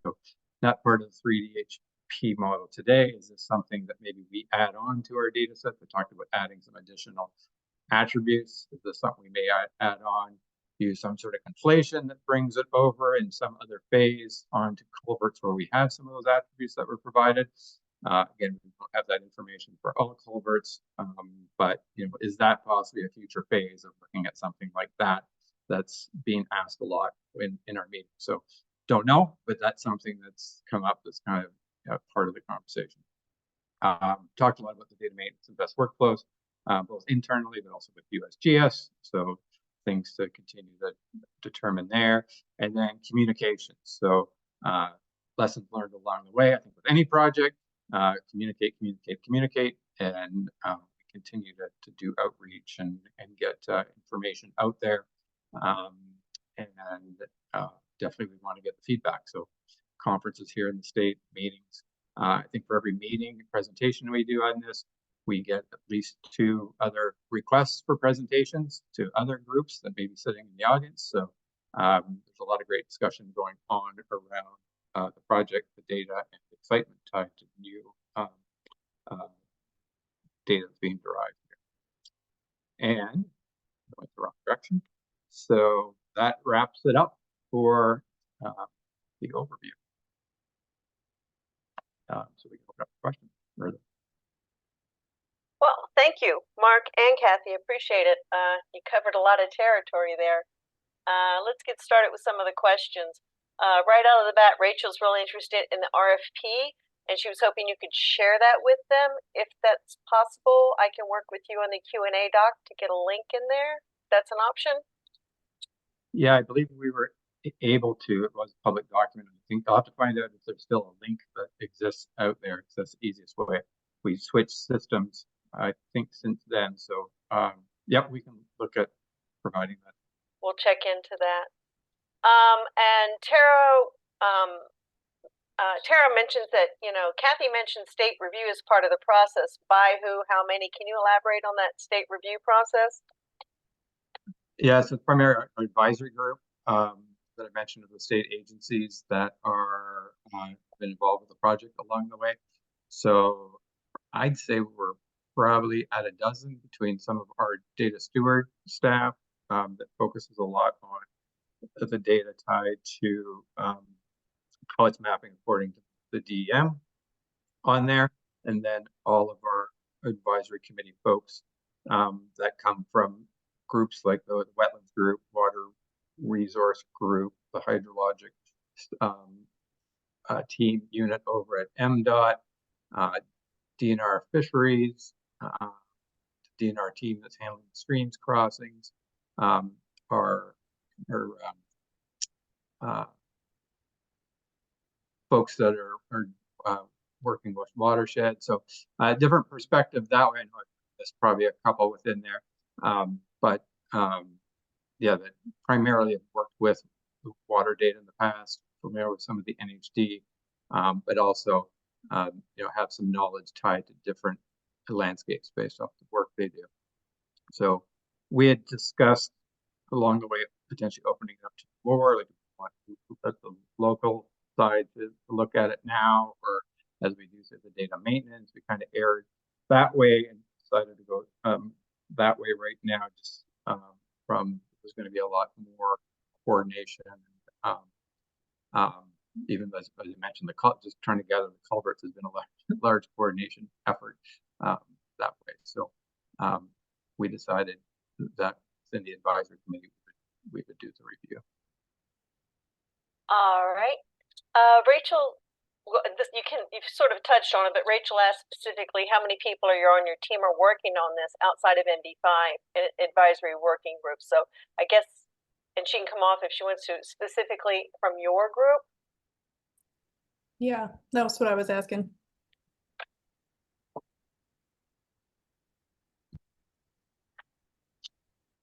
not part of the 3DHP model today. Is this something that maybe we add on to our data set? We talked about adding some additional attributes. Is this something we may add on, use some sort of conflation that brings it over in some other phase onto culverts where we have some of those attributes that were provided? Again, we don't have that information for all culverts, but is that possibly a future phase of looking at something like that? That's being asked a lot in our meetings. So don't know, but that's something that's come up that's kind of part of the conversation. Talked a lot about the data maintenance and best workflows, both internally but also with USGS. So things to continue to determine there. And then communication. So lessons learned along the way. I think with any project, communicate, and continue to do outreach and get information out there. Definitely we want to get the feedback. So conferences here in the state, meetings. I think for every meeting and presentation we do on this, we get at least 2 other requests for presentations to other groups that may be sitting in the audience. So there's a lot of great discussion going on around the project, the data, and the excitement tied to new data that's being derived here. And I went the wrong direction. So that wraps it up for the overview. So we can open up the questions further. Well, thank you, Mark and Kathy. Appreciate it. You covered a lot of territory there. Let's get started with some of the questions. Right out of the bat, Rachel's really interested in the RFP, and she was hoping you could share that with them. If that's possible, I can work with you on the Q&A doc to get a link in there. That's an option. Yeah, I believe we were able to. It was a public document. I think I'll have to find out if there's still a link that exists out there, because that's the easiest way. We switched systems, I think, since then. So, yep, we can look at providing that. We'll check into that. And Tara mentions that, Kathy mentioned state review as part of the process. By who, how many? Can you elaborate on that state review process? Yeah, so it's primarily our advisory group. that I mentioned of the state agencies that are been involved with the project along the way. So I'd say we're probably at a dozen between some of our data steward staff that focuses a lot on the data tied to how it's mapping according to the DEM on there, and then all of our advisory committee folks that come from groups like the wetlands group, water resource group, the hydrologic team unit over at MDOT, DNR fisheries, DNR team that's handling streams crossings, our folks that are working with watershed. So different perspective that way. I know there's probably a couple within there, but yeah, that primarily have worked with water data in the past, familiar with some of the NHD, but also have some knowledge tied to different landscapes based off the work they do. So we had discussed along the way potentially opening it up to more, like at the local side to look at it now, or as we do say the data maintenance, we kind of erred that way and decided to go that way right now, just from there's going to be a lot more coordination. Even as you mentioned, just trying to gather the culverts has been a large coordination effort that way. So we decided that in the advisory committee we would do the review. All right. Rachel, you've sort of touched on it, but Rachel asked specifically how many people are on your team are working on this outside of ND5 advisory working group. So I guess, and she can come off if she wants to, specifically from your group. Yeah, that was what I was asking.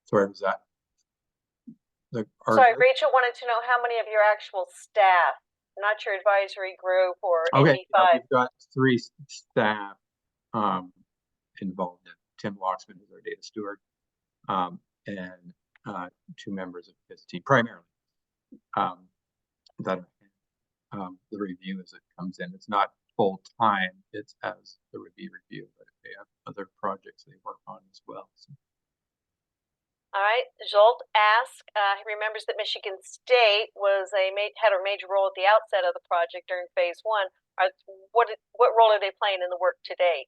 Sorry, was that Sorry, Rachel wanted to know how many of your actual staff, not your advisory group or okay, ND5. we've got 3 staff involved in Tim Loxman, who's our data steward, and 2 members of his team, primarily that are the review as it comes in. It's not full time; it's as the review, but if they have other projects they work on as well. So. All right, Jolt asked, he remembers that Michigan State had a major role at the outset of the project during phase 1. What role are they playing in the work today?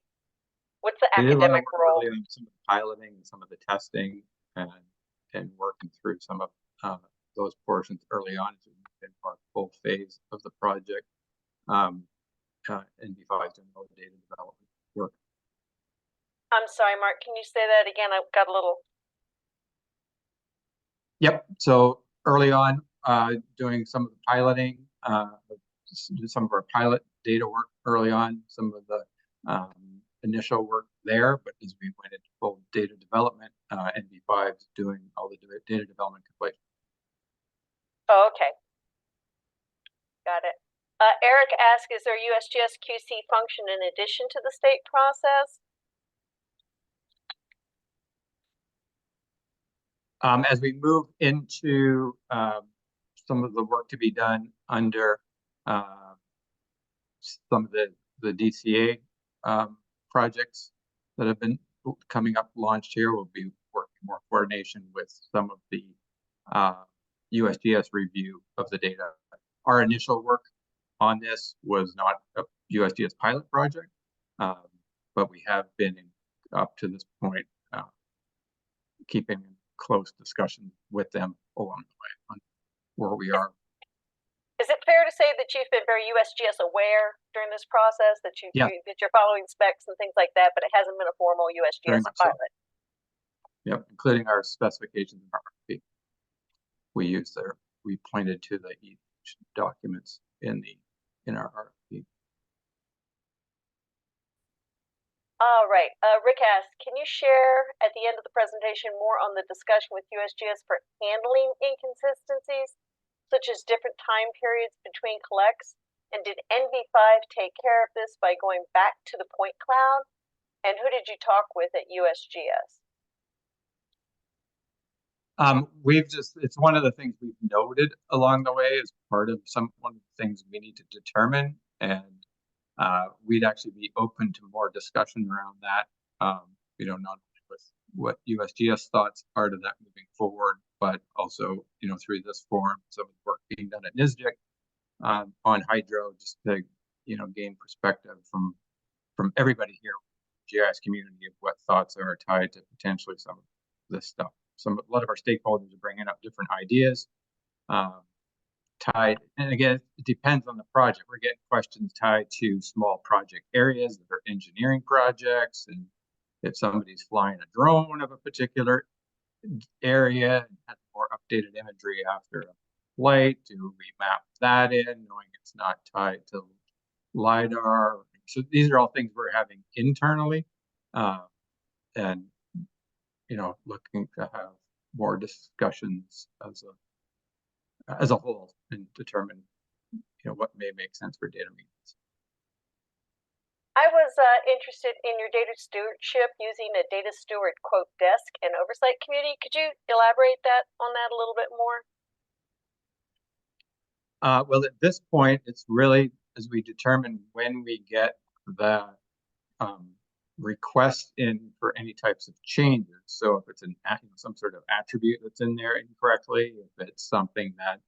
What's the academic role? Really on some of the piloting and some of the testing and working through some of those portions early on as we move into our full phase of the project. ND5 is doing all the data development work. I'm sorry, Mark, can you say that again? I got a little. Yep. So early on, doing some of the piloting, some of our pilot data work early on, some of the initial work there, but as we went into full data development, ND5 is doing all the data development completion. Oh, okay. Got it. Eric asked, is there a USGS QC function in addition to the state process? As we move into some of the work to be done under some of the DCA projects that have been coming up launched here, we'll be working more coordination with some of the USGS review of the data. Our initial work on this was not a USGS pilot project, but we have been up to this point keeping close discussion with them along the way on where we are. Is it fair to say that you've been very USGS aware during this process, that that you're following specs and things like that, but it hasn't been a formal USGS pilot? So. Yep, including our specifications in our RFP. We used there. We pointed to the documents in our RFP. All right. Rick asks, can you share at the end of the presentation more on the discussion with USGS for handling inconsistencies, such as different time periods between collects? And did NV5 take care of this by going back to the point cloud? And who did you talk with at USGS? It's one of the things we've noted along the way as part of one of the things we need to determine. And we'd actually be open to more discussion around that. Not only with what USGS thoughts are to that moving forward, but also, through this forum, some of the work being done at NISDIC on hydro, just to, gain perspective from everybody here, GIS community, of what thoughts are tied to potentially some of this stuff. A lot of our stakeholders are bringing up different ideas tied, and again, it depends on the project. We're getting questions tied to small project areas that are engineering projects, and if somebody's flying a drone of a particular area and has more updated imagery after a flight, do we map that in, knowing it's not tied to LiDAR? So these are all things we're having internally, and looking to have more discussions as a whole and determine what may make sense for data maintenance. I was interested in your data stewardship using a data steward quote desk and oversight committee. Could you elaborate on that a little bit more? Well, at this point, it's really as we determine when we get the request in for any types of changes. So if it's some sort of attribute that's in there incorrectly, if it's something that,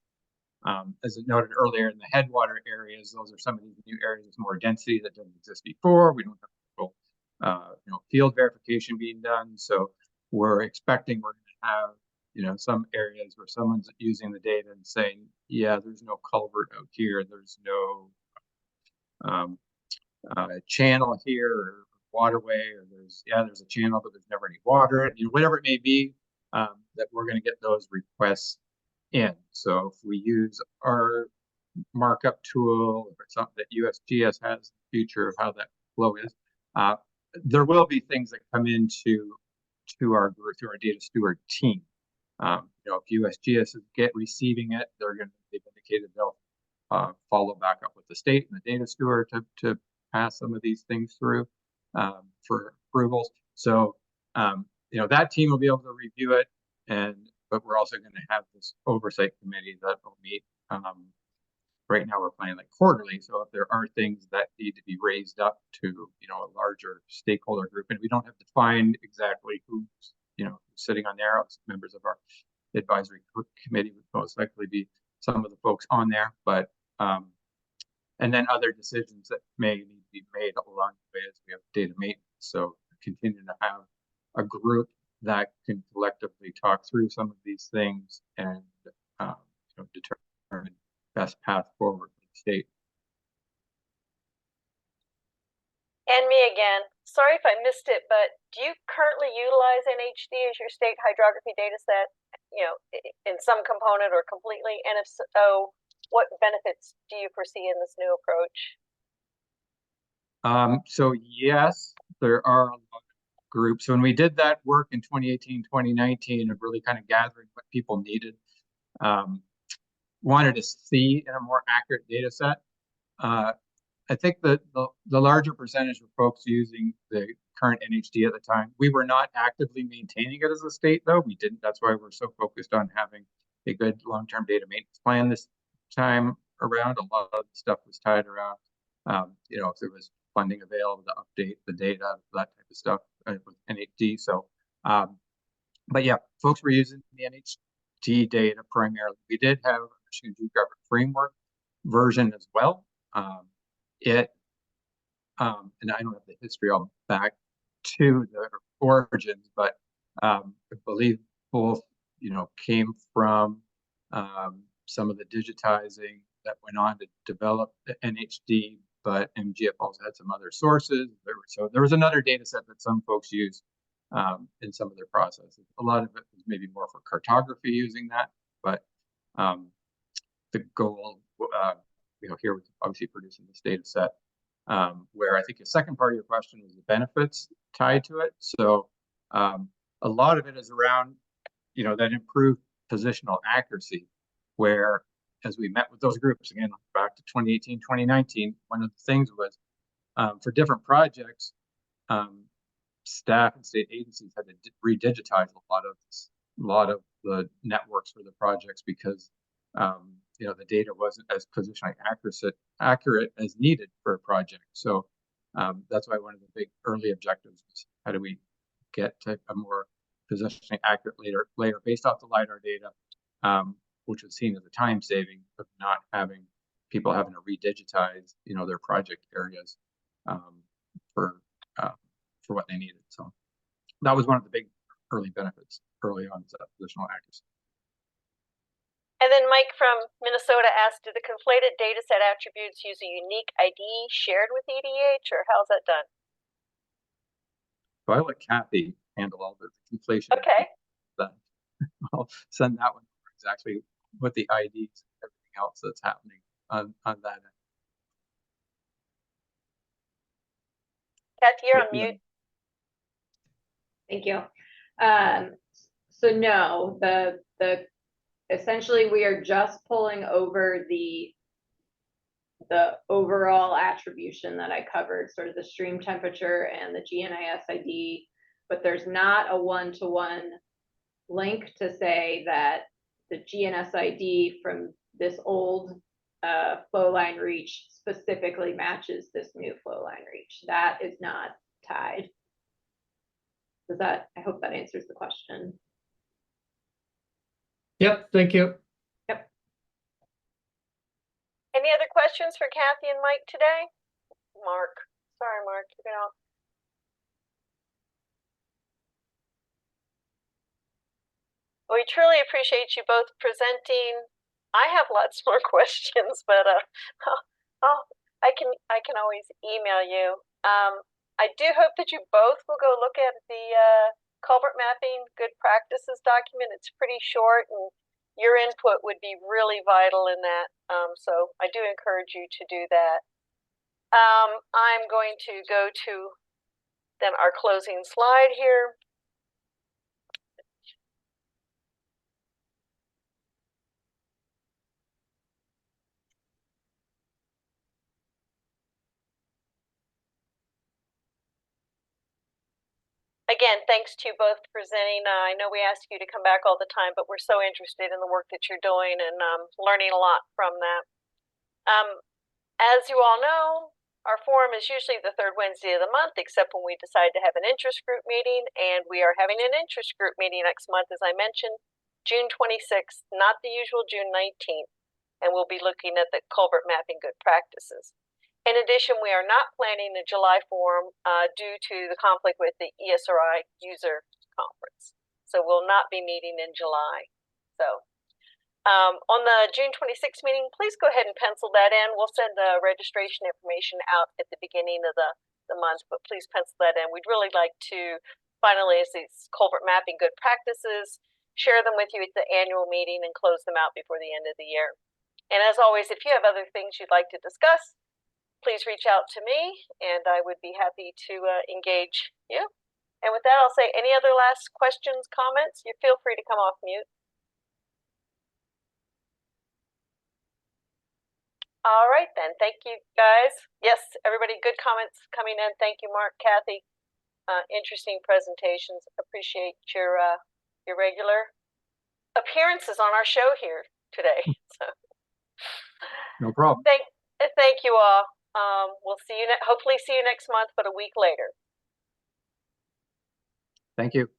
as noted earlier, in the headwater areas, those are some of these new areas with more density that didn't exist before. We don't have field verification being done, so we're expecting we're going to have some areas where someone's using the data and saying, yeah, there's no culvert out here, there's no channel here or waterway, or there's a channel but there's never any water, whatever it may be, that we're going to get those requests in. So if we use our markup tool, if it's something that USGS has in the future of how that flow is, there will be things that come into our group through our data steward team. If USGS is receiving it, they've indicated they'll follow back up with the state and the data steward to pass some of these things through for approvals. So that team will be able to review it, but we're also going to have this oversight committee that will meet. Right now we're planning like quarterly, so if there are things that need to be raised up to a larger stakeholder group, and we don't have to find exactly who's sitting on there, members of our advisory committee would most likely be some of the folks on there, but and then other decisions that may need to be made along the way as we have data maintenance. So continue to have a group that can collectively talk through some of these things and determine best path forward for the state. And me again. Sorry if I missed it, but do you currently utilize NHD as your state hydrography data set, in some component or completely? And if so, what benefits do you foresee in this new approach? So yes, there are a lot of groups. So when we did that work in 2018, 2019 of really kind of gathering what people needed, wanted to see in a more accurate data set. I think that the larger percentage of folks using the current NHD at the time, we were not actively maintaining it as a state, though. We didn't. That's why we're so focused on having a good long-term data maintenance plan this time around. A lot of the stuff was tied around, if there was funding available to update the data, that type of stuff with NHD. So, but yeah, folks were using the NHD data primarily. We did have a Michigan Geographic Framework version as well. And I don't have the history all back to the origins, but I believe both, came from some of the digitizing that went on to develop the NHD, but MGF also had some other sources. So there was another data set that some folks used in some of their processes. A lot of it was maybe more for cartography using that, but the goal here was obviously producing this data set, where I think the second part of your question was the benefits tied to it. So a lot of it is around, that improved positional accuracy, where as we met with those groups, again, back to 2018, 2019, one of the things was for different projects, staff and state agencies had to redigitize a lot of this lot of the networks for the projects because you know, the data wasn't as positionally accurate as needed for a project. So that's why one of the big early objectives was how do we get to a more positionally accurate layer based off the LiDAR data, which was seen as a time saving of not having people having to redigitize, you know, their project areas for what they needed. So that was one of the big early benefits early on, is that positional accuracy. And then Mike from Minnesota asked, do the conflated data set attributes use a unique ID shared with EDH, or how's that done? So I let Kathy handle all the conflation. Okay. Then I'll send that one over exactly what the IDs and everything else that's happening on that end. Kathy, you're on mute. Thank you. So no, the essentially we are just pulling over the overall attribution that I covered, sort of the stream temperature and the GNIS ID, but there's not a one-to-one link to say that the GNS ID from this old flow line reach specifically matches this new flow line reach. That is not tied. Does that, I hope that answers the question. Yep, thank you. Yep. Any other questions for Kathy and Mike today? Mark, sorry, Mark, you're gonna. We truly appreciate you both presenting. I have lots more questions, but I can always email you. I do hope that you both will go look at the culvert mapping good practices document. It's pretty short, and your input would be really vital in that. So I do encourage you to do that. I'm going to go to then our closing slide here. Again, thanks to you both presenting. I know we ask you to come back all the time, but we're so interested in the work that you're doing and learning a lot from that. As you all know, our forum is usually the third Wednesday of the month, except when we decide to have an interest group meeting, and we are having an interest group meeting next month, as I mentioned, June 26th, not the usual June 19th, and we'll be looking at the culvert mapping good practices. In addition, we are not planning the July forum due to the conflict with the ESRI user conference. So we'll not be meeting in July. So on the June 26th meeting, please go ahead and pencil that in. We'll send the registration information out at the beginning of the month, but please pencil that in. We'd really like to finalize these culvert mapping good practices, share them with you at the annual meeting, and close them out before the end of the year. And as always, if you have other things you'd like to discuss, please reach out to me, and I would be happy to engage you. And with that, I'll say any other last questions, comments, you feel free to come off mute. All right, then. Thank you, guys. Yes, everybody, good comments coming in. Thank you, Mark, Kathy. Interesting presentations. Appreciate your regular appearances on our show here today. So. No problem. Thank you all. We'll see you hopefully see you next month, but a week later. Thank you.